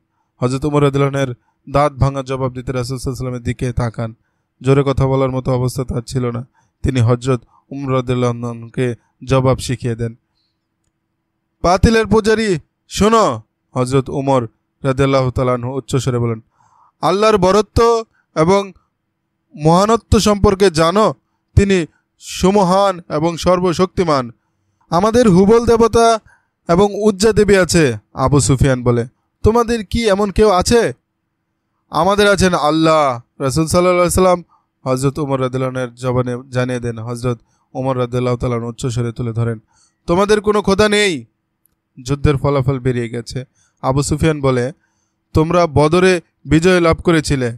হযরত ওমর রাদিয়াল্লাহু আনহুর দাঁত ভাঙা জবাব দিতে রাসূল সাল্লাল্লাহু আলাইহি ওয়াসাল্লামের দিকে তাকান। জোরে কথা বলার মতো অবস্থা তার ছিল না। তিনি হযরত উমর রাদিয়াল্লাহু আনহুকে জবাব শিখিয়ে দেন। বাতিলের পূজারী শোনো, হযরত উমর রাদিয়াল্লাহু তাআলা আনহু উচ্চস্বরে বলেন, আল্লাহর বরত্ব এবং মহানত্ব সম্পর্কে জানো? তিনি সুমহান এবং সর্বশক্তিমান। আমাদের হুবল দেবতা এবং উজ্জা দেবী আছে। আবু সুফিয়ান বলে, তোমাদের কি এমন কেউ আছে? আমাদের আছেন আল্লাহ। রাসূল সাল্লাল্লাহু আলাইহি সাল্লাম হযরত উমর রাদিয়াল্লাহু আনহুর জবানে জানিয়ে দেন। হযরত উমর রাদিয়াল্লাহু তাআলা উচ্চস্বরে তুলে ধরেন, তোমাদের কোনো খোদা নেই। যুদ্ধের ফলাফল বেরিয়ে গেছে। আবু সুফিয়ান বলে, তোমরা বদরে বিজয় লাভ করেছিলে,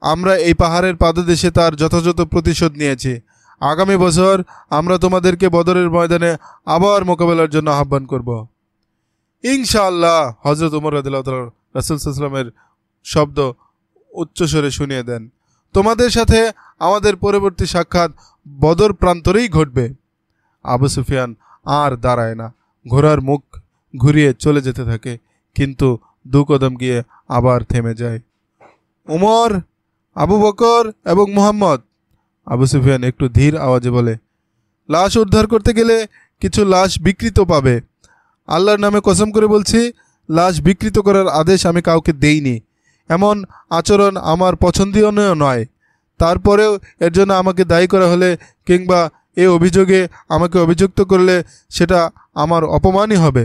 আমরা এই পাহাড়ের পাদদেশে তার যথাযথ প্রতিশোধ নিয়েছি। আগামী বছর আমরা তোমাদেরকে বদরের ময়দানে আবার মোকাবেলার জন্য আহ্বান করব ইনশাআল্লাহ। হযরত উমর রাদিয়াল্লাহু তাআলা রাসূল সাল্লাল্লাহু আলাইহি ওয়াসাল্লামের শব্দ উচ্চস্বরে শুনিয়ে দেন, তোমাদের সাথে আমাদের পরবর্তী সাক্ষাৎ বদর প্রান্তরেই ঘটবে। আবু সুফিয়ান আর দাঁড়ায় না, ঘোড়ার মুখ ঘুরিয়ে চলে যেতে থাকে, কিন্তু দু কদম গিয়ে আবার থেমে যায়। উমর, আবু বকর এবং মুহাম্মদ। আবু সুফিয়ান একটু ধীর আওয়াজে বলে, লাশ উদ্ধার করতে গেলে কিছু লাশ বিকৃত পাবে। আল্লাহর নামে কসম করে বলছি, লাশ বিকৃত করার আদেশ আমি কাউকে দেইনি। এমন আচরণ আমার পছন্দনীয় নয়। তারপরেও এর জন্য আমাকে দায়ী করা হলে কিংবা এ অভিযোগে আমাকে অভিযুক্ত করলে সেটা আমার অপমানই হবে।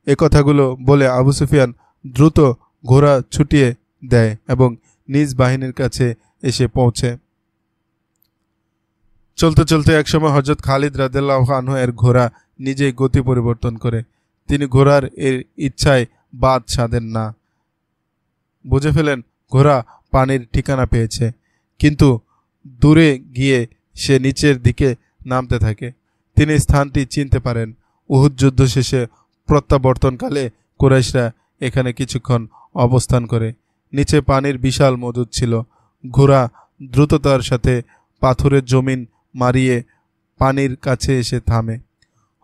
এ কথাগুলো বলে আবু সুফিয়ান দ্রুত ঘোড়া ছুটিয়ে দেয় এবং নিজ বাহিনীর কাছে এসে পৌঁছে। চলতে চলতে একসময় হযরত খালিদ রাদিয়াল্লাহু আনহু এর ঘোড়া নিজেই গতি পরিবর্তন করে। তিনি ঘোড়ার এর ইচ্ছায় বাদ সাধেন না। বুঝে ফেলেন ঘোড়া পানির ঠিকানা পেয়েছে, কিন্তু দূরে গিয়ে সে নিচের দিকে নামতে থাকে। তিনি স্থানটি চিনতে পারেন। উহুদ যুদ্ধ শেষে প্রত্যাবর্তনকালে কুরাইশরা এখানে কিছুক্ষণ অবস্থান করে। নিচে পানির বিশাল মজুদ ছিল। ঘোড়া দ্রুততার সাথে পাথরের জমিন মারিয়ে পানির কাছে এসে থামে।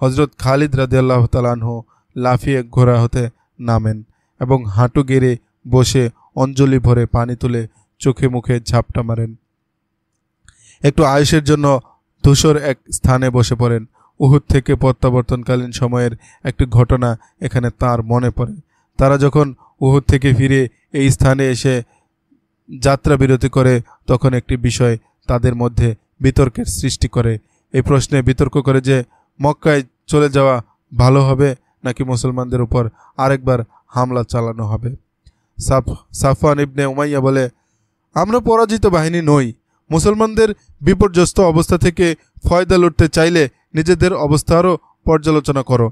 হযরত খালিদ রাদিয়াল্লাহু তাআলা আনহু লাফিয়ে ঘোড়া হতে নামেন এবং হাঁটু গেড়ে বসে অঞ্জলি ভরে পানি তুলে চোখে মুখে ঝাপটা মারেন। একটু আয়েশের জন্য ধূসর এক স্থানে বসে পড়েন। উহুদ থেকে প্রত্যাবর্তনকালীন সময়ের একটি ঘটনা এখানে তার মনে পড়ে। তারা যখন উহুদ থেকে ফিরে এই স্থানে এসে যাত্রা বিরতি করে, তখন একটি বিষয় তাদের মধ্যে বিতর্কের সৃষ্টি করে। এই প্রশ্নে বিতর্ক করে যে মক্কায় চলে যাওয়া ভালো হবে নাকি মুসলমানদের উপর আরেকবার হামলা চালানো হবে। সাফওয়ান ইবনে উমাইয়া বলে, আমরা পরাজিত বাহিনী নই। মুসলমানদের বিপর্যস্ত অবস্থা থেকে ফয়দা লুটতে চাইলে নিজেদের অবস্থারও পর্যালোচনা করো।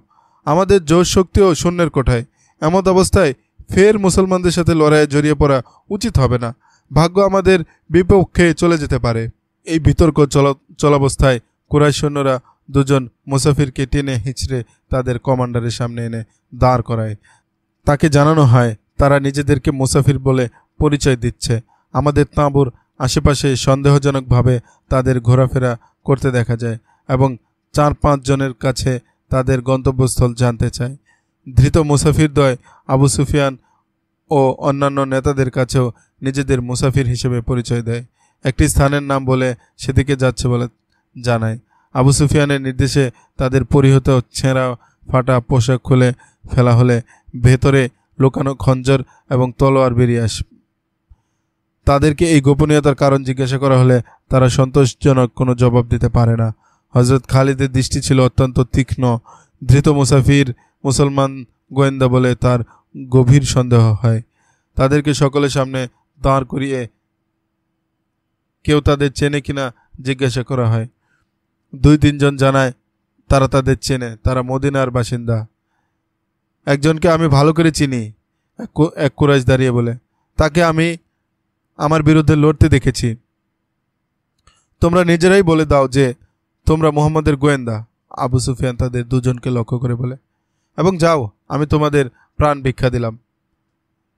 আমাদের জোশ শক্তিও শূন্যের কোঠায়। এমত অবস্থায় ফের মুসলমানদের সাথে লড়াইয়ে জড়িয়ে পড়া উচিত হবে না। ভাগ্য আমাদের বিপক্ষে চলে যেতে পারে। এই বিতর্ক চলাবস্থায় কুরাইশ সৈন্যরা দুজন মুসাফিরকে টেনে হিঁচড়ে তাদের কমান্ডারের সামনে এনে দাঁড় করায়। তাকে জানানো হয় তারা নিজেদেরকে মুসাফির বলে পরিচয় দিচ্ছে। আমাদের তাঁবুর আশেপাশে সন্দেহজনকভাবে তাদের ঘোরাফেরা করতে দেখা যায় এবং 4-5 জনের কাছে তাদের গন্তব্যস্থল জানতে চায়। ধৃত মুসাফিরদ্বয় আবু সুফিয়ান ও অন্যান্য নেতাদের কাছেও নিজেদের মুসাফির হিসেবে পরিচয় দেয়। একটি স্থানের নাম বলে সেদিকে যাচ্ছে বলে জানায়। আবু সুফিয়ানের নির্দেশে তাদের পরিহিত ছেঁড়া ফাটা পোশাক খুলে ফেলা হলে ভেতরে লুকানো খঞ্জর এবং তলোয়ার বেরিয়ে আসে। তাদেরকে এই গোপনীয়তার কারণ জিজ্ঞাসা করা হলে তারা সন্তোষজনক কোনো জবাব দিতে পারে না। হযরত খালিদের দৃষ্টি ছিল অত্যন্ত তীক্ষ্ণ। ধৃত মুসাফির মুসলমান গোয়েন্দা বলে তার গভীর সন্দেহ হয়। তাদেরকে সকলের সামনে দাঁড় করিয়ে কেউ তাদের চেনে কিনা জিজ্ঞাসা করা হয়। 2-3 জন জানায় তারা তাদের চেনে, তারা মদিনার বাসিন্দা। একজনকে আমি ভালো করে চিনি, এক কুরাইশ দাঁড়িয়ে বলে, তাকে আমি আমার বিরুদ্ধে লড়তে দেখেছি। তোমরা নিজেরাই বলে দাও যে তোমরা মুহাম্মদের গোয়েন্দা। আবু সুফিয়ান তাদের দুজনকে লক্ষ্য করে বলে, এবং যাও, আমি তোমাদের প্রাণ ভিক্ষা দিলাম।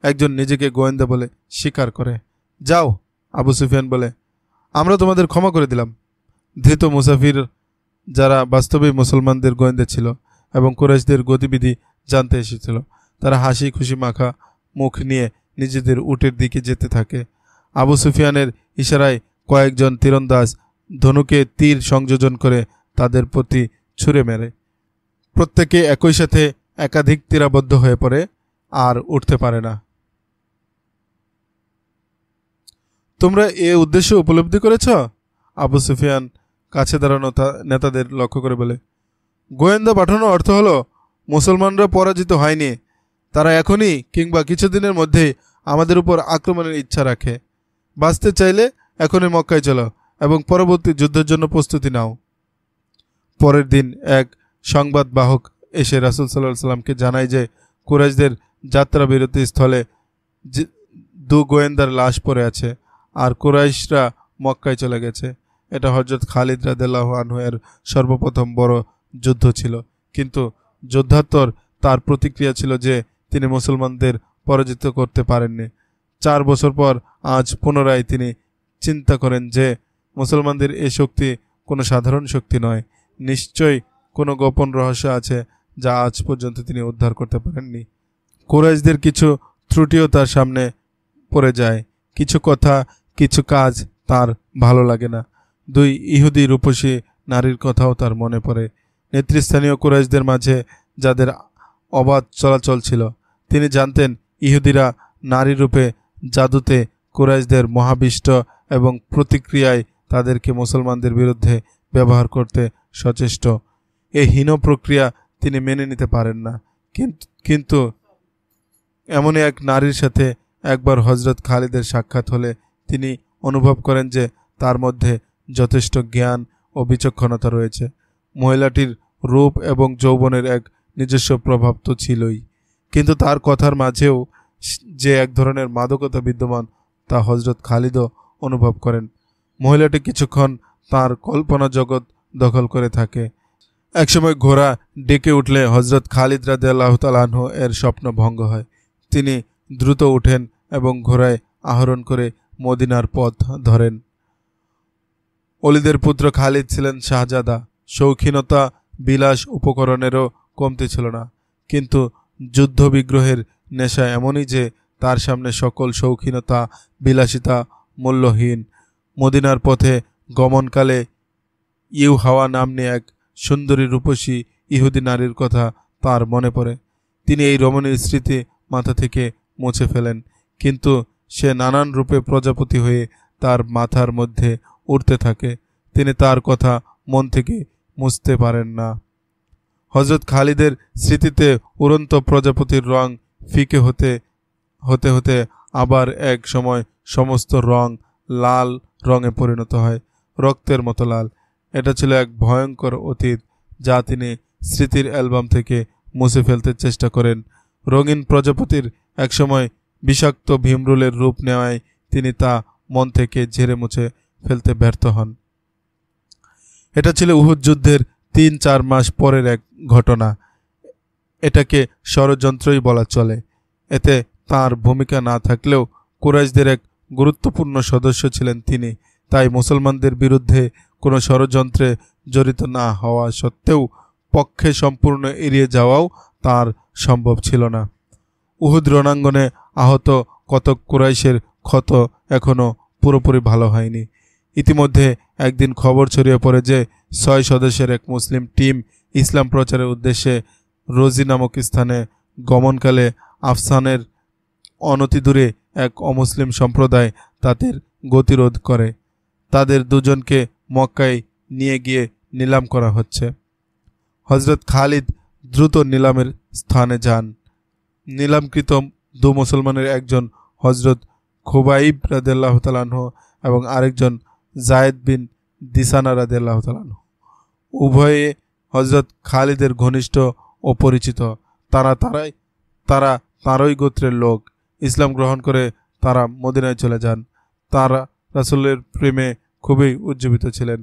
একজন নিজেকে গোয়েন্দা বলে স্বীকার করে। যাও, আবু সুফিয়ান বলে, আমরা তোমাদের ক্ষমা করে দিলাম। ধৃত মুসাফির যারা বাস্তবেই মুসলমানদের গোয়েন্দা ছিল এবং কুরাইশদের গতিবিধি জানতে এসেছিল, তারা হাসি খুশি মাখা মুখ নিয়ে নিজেদের উটের দিকে যেতে থাকে। আবু সুফিয়ানের ইশারায় কয়েকজন তীরন্দাজ ধনুকে তীর সংযোজন করে তাদের প্রতি ছুঁড়ে মেরে। প্রত্যেকে একই সাথে একাধিক তীরাবদ্ধ হয়ে পড়ে আর উঠতে পারে না। তোমরা এ উদ্দেশ্য উপলব্ধি করেছ? আবু সুফিয়ান কাছে দাঁড়ানো নেতাদের লক্ষ্য করে বলে, গোয়েন্দা পাঠানোর অর্থ হলো মুসলমানরা পরাজিত হয়নি, তারা এখনই কিংবা কিছুদিনের মধ্যেই আমাদের উপর আক্রমণের ইচ্ছা রাখে। বাঁচতে চাইলে এখনই মক্কায় চলো এবং পরবর্তী যুদ্ধের জন্য প্রস্তুতি নাও। পরের দিন এক সংবাদবাহক এসে রাসূল সাল্লাল্লাহু আলাইহি সাল্লামকে জানায় যে কুরাইশদের যাত্রা বিরতি স্থলে 2 গোয়েন্দার লাশ পড়ে আছে আর কুরাইশরা মক্কায় চলে গেছে। এটা হযরত খালিদ রাদিয়াল্লাহু আনহু এর সর্বপ্রথম বড় যুদ্ধ ছিল, কিন্তু যোদ্ধাত্তর তার প্রতিক্রিয়া ছিল যে তিনি মুসলমানদের পরাজিত করতে পারেননি। 4 বছর পর আজ পুনরায় তিনি চিন্তা করেন যে মুসলমানদের এ শক্তি কোনো সাধারণ শক্তি নয়, নিশ্চয়ই কোনো গোপন রহস্য আছে যা আজ পর্যন্ত তিনি উদ্ধার করতে পারেননি। কুরাইশদের কিছু ত্রুটিও তার সামনে পড়ে যায়, কিছু কথা কিছু কাজ তার ভালো লাগে না। 2 ইহুদি রূপসী নারীর কথাও তার মনে পড়ে, নেতৃস্থানীয় কুরাইশদের মাঝে যাদের অবাধ চলাচল ছিল। তিনি জানতেন ইহুদিরা নারী রূপে জাদুতে কুরাইশদের মহাবিষ্ট এবং প্রতিক্রিয়ায় তাদেরকে মুসলমানদের বিরুদ্ধে ব্যবহার করতে সচেষ্ট। এই হীন প্রক্রিয়া তিনি মেনে নিতে পারেন না। কিন্তু এমনই এক নারীর সাথে একবার হযরত খালিদের সাক্ষাৎ হলে তিনি অনুভব করেন যে তার মধ্যে যথেষ্ট জ্ঞান ও বিচক্ষণতা রয়েছে। মহিলাটির রূপ এবং যৌবনের এক নিজস্ব প্রভাব তো ছিলই, কিন্তু তার কথার মাঝেও যে এক ধরনের মাদকতা বিদ্যমান তা হযরত খালিদও অনুভব করেন। মহিলাটি কিছুক্ষণ তার কল্পনা জগৎ দখল করে থাকে। একসময় ঘোড়া ডেকে উঠলে হযরত খালিদ রাদিয়াল্লাহু তাআলা আনহু এর স্বপ্ন ভঙ্গ হয়। তিনি দ্রুত উঠেন এবং ঘোড়ায় আরোহণ করে মদিনার পথ ধরেন। ওলীদের পুত্র খালিদ ছিলেন শাহজাদা, শৌখিনতা বিলাস উপকরণেরও কমতি ছিল না, কিন্তু যুদ্ধ বিগ্রহের নেশা এমনই যে তার সামনে সকল শৌখিনতা বিলাসিতা মূল্যহীন। মদিনার পথে গমনকালে ইউহাওয়া নাম্নী এক সুন্দরী রূপসী ইহুদি নারীর কথা তার মনে পড়ে। তিনি এই রমণীর স্মৃতি মাথা থেকে মুছে ফেলেন, কিন্তু সে নানান রূপে প্রজাপতি হয়ে তার মাথার মধ্যে উঠতে থাকে। তিনি তার কথা মন থেকে মুছতে পারেন না। হযরত খালিদের স্মৃতিতে উড়ন্ত প্রজাপতির রং ফিকে হতে হতে আবার এক সময় সমস্ত রং লাল রঙে পরিণত হয়, রক্তের মতো লাল। এটা ছিল এক ভয়ঙ্কর অতীত যা তিনি স্মৃতির অ্যালবাম থেকে মুছে ফেলতে চেষ্টা করেন। রঙিন প্রজাপতির একসময় বিষাক্ত ভীমরুলের রূপ নেওয়ায় তিনি তা মন থেকে ঝেড়ে মুছে ফেলতে ব্যর্থ হন। এটা ছিল উহুদ যুদ্ধের 3-4 মাস পরের এক ঘটনা। এটাকে ষড়যন্ত্রই বলা চলে। এতে তার ভূমিকা না থাকলেও কুরাইশদের এক গুরুত্বপূর্ণ সদস্য ছিলেন তিনি, তাই মুসলমানদের বিরুদ্ধে কোনো ষড়যন্ত্রে জড়িত না হওয়া সত্ত্বেও পক্ষে সম্পূর্ণ এড়িয়ে যাওয়াও তার সম্ভব ছিল না। উহুদ রণাঙ্গনে আহত কতক কুরাইশের ক্ষত এখনও পুরোপুরি ভালো হয়নি। ইতিমধ্যে একদিন খবর ছড়িয়ে পড়ে যে 6 সদস্যের এক মুসলিম টিম ইসলাম প্রচারের উদ্দেশ্যে রোজি নামক স্থানে গমনকালে আফসানের অনতিদূরে এক অমুসলিম সম্প্রদায় তাদের গতিরোধ করে। তাদের 2 জনকে মক্কায় নিয়ে গিয়ে নিলাম করা হচ্ছে। হযরত খালিদ দ্রুত নিলামের স্থানে যান। নিলামকৃত 2 মুসলমানের একজন হযরত খুবাইব রাদিয়াল্লাহু তাআলা আনহু এবং আরেকজন যায়েদ বিন দিসানা রাদিয়াল্লাহু তাআলা আনহু। উভয়ে হযরত খালিদের ঘনিষ্ঠ ও পরিচিত। তারা তারই গোত্রের লোক। ইসলাম গ্রহণ করে তারা মদিনায় চলে যান। তারা রাসূলের প্রেমে খুবই উজ্জীবিত ছিলেন।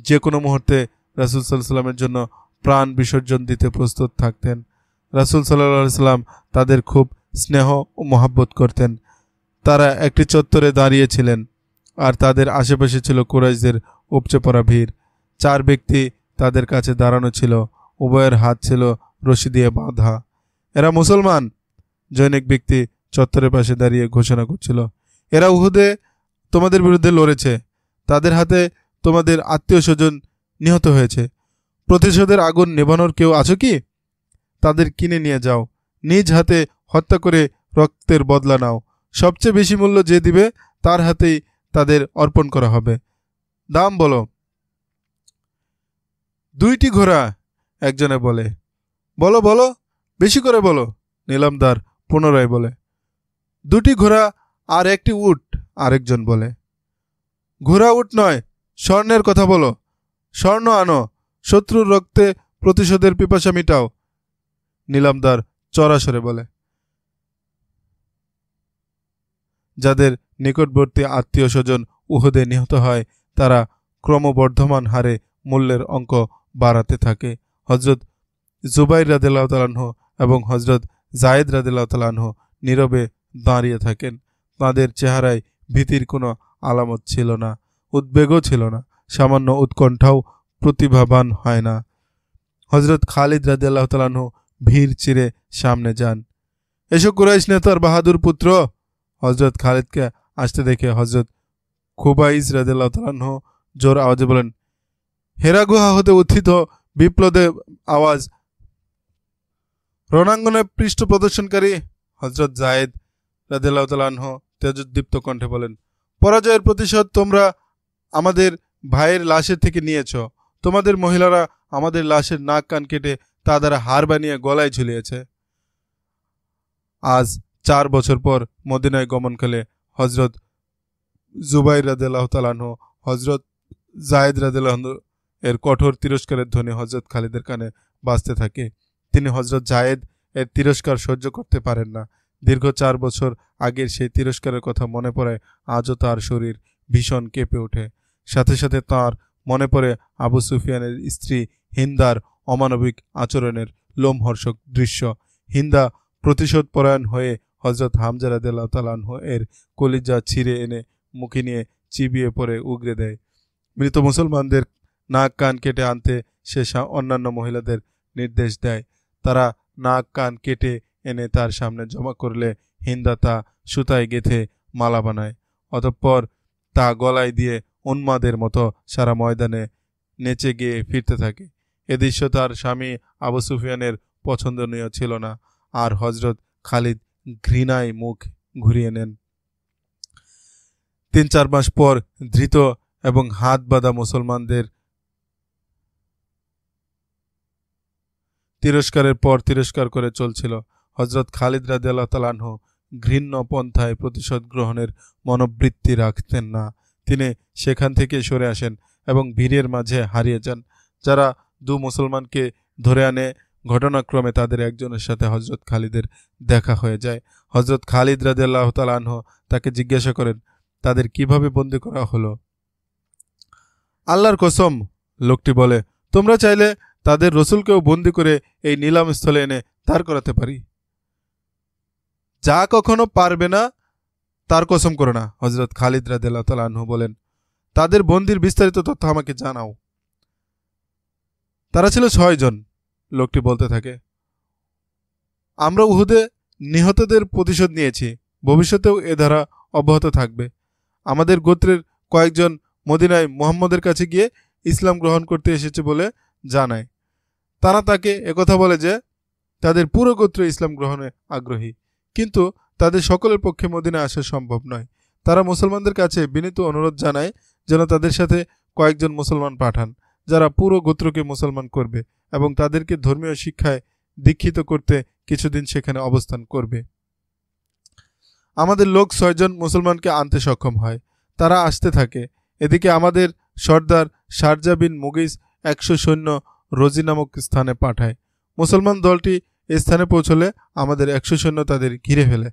যে কোনো মুহূর্তে রাসূল সাল্লাল্লাহু আলাইহি সাল্লামের জন্য প্রাণ বিসর্জন দিতে প্রস্তুত থাকতেন। রাসূল সাল্লাল্লাহু আলাইহি সাল্লাম তাদের খুব স্নেহ ও মহব্বত করতেন। তারা একটি চত্বরে দাঁড়িয়েছিলেন আর তাদের আশেপাশে ছিল কুরাইশদের উপচে পড়া ভিড়। 4 ব্যক্তি তাদের কাছে দাঁড়ানো ছিল, উভয়ের হাত ছিল রশি দিয়ে বাঁধা। এরা মুসলমান, জনৈক ব্যক্তি চত্বরের পাশে দাঁড়িয়ে ঘোষণা করছিল। এরা উহুদে তোমাদের বিরুদ্ধে লড়েছে, তাদের হাতে তোমাদের আত্মীয় স্বজন নিহত হয়েছে। প্রতিশোধের আগুন নেভানোর কেউ আছো কি? তাদের কিনে নিয়ে যাও, নিজ হাতে হত্যা করে রক্তের বদলা নাও। সবচেয়ে বেশি মূল্য যে দিবে তার হাতেই তাদের অর্পণ করা হবে। দাম বলো। 2টি ঘোড়া, একজনে বলে। বলো বলো, বেশি করে বলো, নিলামদার পুনরায় বলে। 2টি ঘোড়া আর 1টি উট, আরেকজন বলে। ঘোড়া উট নয়, স্বর্ণের কথা বলো। স্বর্ণ আনো, শত্রুর রক্তে প্রতিশোধের পিপাসা মিটাও, নিলামদার চড়া স্বরে বলে। যাদের নিকটবর্তী আত্মীয় স্বজন উহুদে নিহত হয় তারা ক্রমবর্ধমান হারে মূল্যের অঙ্ক বাড়াতে থাকে। হজরত জুবাইর রাদিয়াল্লাহু তাআলা আনহু এবং হজরত জায়েদ রাদিয়াল্লাহু তাআলা আনহু নীরবে দাঁড়িয়ে থাকেন। তাঁদের চেহারায় ভীতির কোনো আলামত ছিল না, উদ্বেগও ছিল না, সামান্য উৎকণ্ঠাও প্রতিভাবান হয় না। হজরত খালিদ রাদিয়াল্লাহু তাআলা আনহু ভিড় চিরে সামনে যান। এসো কুরাইশ নেতার বাহাদুর পুত্র। হজরত খালিদকে আসতে দেখে হজরত খুবাইজ রাদিয়াল্লাহু তাআলা আনহু জোর আওয়াজে বলেন, হেরা গুহা হতে উত্থিত বিপ্লবের আওয়াজ। রণাঙ্গনে পৃষ্ঠ প্রদর্শনকারী হজরত জায়েদ রাদিয়াল্লাহু তাআলা আনহু তেজোদ্দীপ্ত কণ্ঠে বলেন, পরাজয়ের প্রতিশোধ তোমরা আমাদের ভাইয়ের লাশের থেকে নিয়েছ। তোমাদের মহিলারা আমাদের লাশের নাক কান কেটে তা দ্বারা হার বানিয়ে গলায় ঝুলিয়েছে। আজ 4 বছর পর মদিনায় গমনকালে হজরত জুবাইর রাদিয়াল্লাহু তাআলা আনহু হজরত জায়েদ রাদিয়াল্লাহু আনহু এর কঠোর তিরস্কারের ধ্বনি হজরত খালিদের কানে বাজতে থাকে। তিনি হজরত জায়েদ এর তিরস্কার সহ্য করতে পারেন না। দীর্ঘ 4 বছর আগের সেই তিরস্কারের কথা মনে পড়ে আজও তার শরীর ভীষণ কেঁপে ওঠে। সাথে সাথে তার মনে পড়ে আবু সুফিয়ানের স্ত্রী হিন্দার অমানবিক আচরণের লোমহর্ষক দৃশ্য। হিন্দা প্রতিশোধ পরায়ণ হয়ে হজরত হামজা রাদিয়াল্লাহু তাআলা আনহু এর কলিজা ছিঁড়ে এনে মুখে নিয়ে চিবিয়ে পড়ে উগরে দেয়। মৃত মুসলমানদের নাক কান কেটে আনতে সে অন্যান্য মহিলাদের নির্দেশ দেয়। তারা নাক কান কেটে এনে তার সামনে জমা করলে হিন্দা তা সুতায় গেঁথে মালা বানায়। অতঃপর তা গলায় দিয়ে উন্মাদের মতো সারা ময়দানে নেচে গিয়ে ফিরতে থাকে। এ দৃশ্য তার স্বামী আবু সুফিয়ানের পছন্দনীয় ছিল না, আর হজরত খালিদ ঘৃণায় মুখ ঘুরিয়ে নেন। 3-4 মাস পর ধৃত এবং হাত বাঁধা মুসলমানদের তিরস্কারের পর তিরস্কার করে চলছিল। হজরত খালিদ রাদিয়াল্লাহু তাআলা আনহু ঘৃণ্য পন্থায় প্রতিশোধ গ্রহণের মনোবৃত্তি রাখতেন না। তিনি সেখান থেকে সরে আসেন এবং ভিড়ের মাঝে হারিয়ে যান। যারা 2 মুসলমানকে ধরে আনে, ঘটনাক্রমে তাদের একজনের সাথে হজরত খালিদের দেখা হয়ে যায়। হজরত খালিদ রাদিয়াল্লাহু তাআলা আনহু তাকে জিজ্ঞাসা করেন, তাদের কিভাবে বন্দী করা হলো? আল্লাহর কসম, লোকটি বলে, তোমরা চাইলে তাদের রসুলকেও বন্দী করে এই নিলাম স্থলে এনে দাঁড় করাতে পারি। যা কখনো পারবে না তার কসম করো না। হজরত খালিদ রাদিয়াল্লাহু তাআলা আনহু বলেন, তাদের বন্দির বিস্তারিত তথ্য আমাকে জানাও। তারা ছিল 6 জন। লোকটি বলতে থাকে, আমরা উহুদে নিহতদের প্রতিশোধ নিয়েছি, ভবিষ্যতেও এ ধারা অব্যাহত থাকবে। আমাদের গোত্রের কয়েকজন মদিনায় মুহাম্মদের কাছে গিয়ে ইসলাম গ্রহণ করতে এসেছে বলে জানায়। তারা তাকে একথা বলে যে তাদের পুরো গোত্র ইসলাম গ্রহণে আগ্রহী, কিন্তু তাদের সকলের পক্ষে মদিনায় আসা সম্ভব নয়। তারা মুসলমানদের কাছে বিনীত অনুরোধ জানায় যেন তাদের সাথে কয়েকজন মুসলমান পাঠান, যারা পুরো গোত্রকে মুসলমান করবে এবং তাদেরকে ধর্মীয় শিক্ষায় দীক্ষিত করতে কিছুদিন সেখানে অবস্থান করবে। আমাদের লোক 6 জন মুসলমানকে আনতে সক্ষম হয়। তারা আসতে থাকে। এদিকে আমাদের সর্দার শারজা বিন মুগিস 100 সৈন্য রোজি নামক স্থানে পাঠায়। মুসলমান দলটি এ স্থানে পৌঁছলে আমাদের 100 সৈন্য তাদের ঘিরে ফেলে।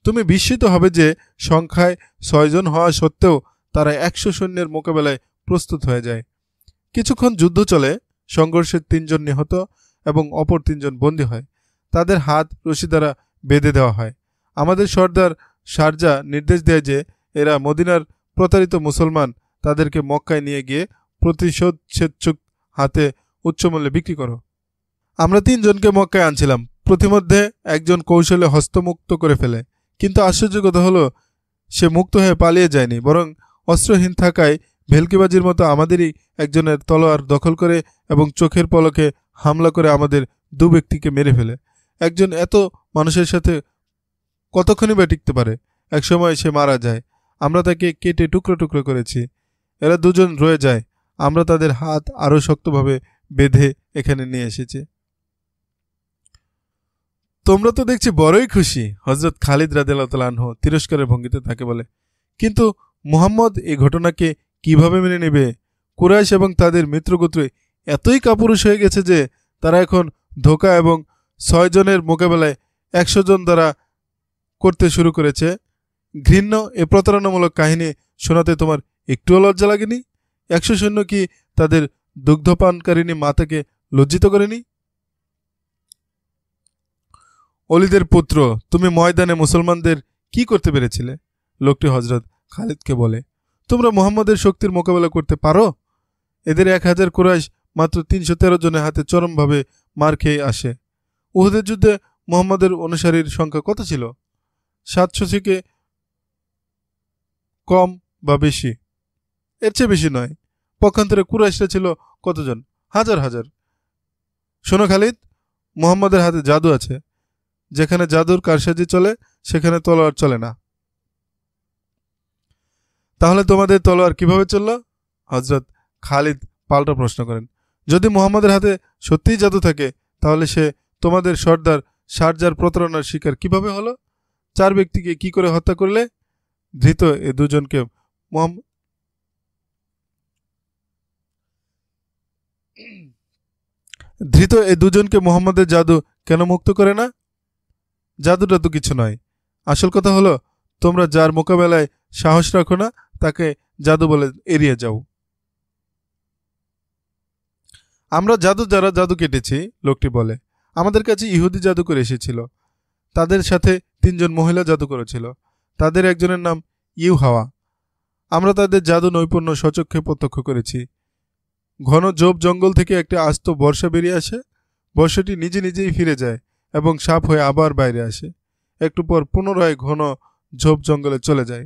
তুমি বিস্মিত হবে যে সংখ্যায় 6 জন হওয়া সত্ত্বেও তারা 100 সৈন্যের মোকাবেলায় প্রস্তুত হয়ে যায়। কিছুক্ষণ যুদ্ধ চলে। সংঘর্ষে 3 জন নিহত এবং অপর 3 জন বন্দী হয়। তাদের হাত রশি দ্বারা বেঁধে দেওয়া হয়। আমাদের সর্দার শারজা নির্দেশ দেয় যে এরা মদিনার প্রতারিত মুসলমান, তাদেরকে মক্কায় নিয়ে গিয়ে প্রতিশোধ স্বেচ্ছুক হাতে উচ্চমূল্যে বিক্রি করো। আমরা 3 জনকে মক্কায় আনছিলাম। প্রতিমধ্যে একজন কৌশলে হস্তমুক্ত করে ফেলে, কিন্তু আশ্চর্যের কথা হলো সে মুক্ত হয়ে পালিয়ে যায়নি, বরং অস্ত্রহীন থাকায় ভেলকিবাজির মতো আমাদেরই একজনের তলোয়ার দখল করে এবং চোখের পলকে হামলা করে আমাদের দু ব্যক্তিকে মেরে ফেলে। একজন এত মানুষের সাথে কতক্ষণই বা টিকতে পারে? একসময় সে মারা যায়, আমরা তাকে কেটে টুকরো টুকরো করেছি। এরা দুজন রয়ে যায়, আমরা তাদের হাত আরও শক্তভাবে বেঁধে এখানে নিয়ে এসেছি। তোমরা তো দেখছি বড়ই খুশি। হযরত খালিদ রাদিয়াল্লাহু তাআলা আনহু তিরস্কারের ভঙ্গিতে তাকে বলে। কিন্তু মুহাম্মদ এই ঘটনাকে কিভাবে মেনে নেবে? কুরাইশ এবং তাদের মিত্রগোত্র এতই কাপুরুষ হয়ে গেছে যে তারা এখন ধোঁকা এবং 6 জনের মোকাবেলায় 100 জন দ্বারা করতে শুরু করেছে। ঘৃণ্য এ প্রতারণামূলক কাহিনী শোনাতে তোমার একটুও লজ্জা লাগেনি? 100 সৈন্য কি তাদের দুগ্ধপানকারিণী মাতাকে লজ্জিত করেনি? অলিদের পুত্র, তুমি ময়দানে মুসলমানদের কি করতে পেরেছিলে? লোকটি হযরত খালিদকে বলে, তোমরা মুহাম্মদের শক্তির মোকাবেলা করতে পারো? এদের 1000 কুরাইশ মাত্র 313 জনের হাতে চরমভাবে মার খেয়ে আসে। উহুদের যুদ্ধে মুহাম্মদের অনুসারীর সংখ্যা কত ছিল? 700 থেকে কম বা বেশি? এর চেয়ে বেশি নয়। পক্ষান্তরে কুরাইশরা ছিল কতজন? হাজার হাজার। শোনো খালিদ, মুহাম্মদের হাতে জাদু আছে। যেখানে জাদুর কারসাজি চলে সেখানে তলোয়ার চলে না। তাহলে তোমাদের তলোয়ার কিভাবে চলল? হযরত খালিদ পাল্টা প্রশ্ন করেন। যদি মুহাম্মদের হাতে সত্যিই জাদু থাকে তাহলে সে তোমাদের সর্দার শারজার প্রতারণার শিকার কিভাবে হলো? 4 ব্যক্তিকে কি করে হত্যা করলে? ধৃত এ দুজনকে মুহাম্মদের জাদু কেন মুক্ত করে না? জাদুটা তো কিছু নয়। আসল কথা হলো তোমরা যার মোকাবেলায় সাহস রাখো না তাকে জাদু বলে এড়িয়ে যাও। আমরা যারা জাদু কেটেছি, লোকটি বলে। আমাদের কাছে ইহুদি জাদুকর এসেছিল। তাদের সাথে 3 জন মহিলা জাদুকর ছিল। তাদের একজনের নাম ইউহাওয়া। আমরা তাদের জাদু নৈপুণ্য সচক্ষে প্রত্যক্ষ করেছি। ঘন ঝোপ জঙ্গল থেকে একটা আস্ত বর্ষা বেরিয়ে আসে। বর্ষাটি নিজে নিজেই ফিরে যায় এবং সাপ হয়ে আবার বাইরে আসে। একটু পর পুনরায় ঘন ঝোপ জঙ্গলে চলে যায়।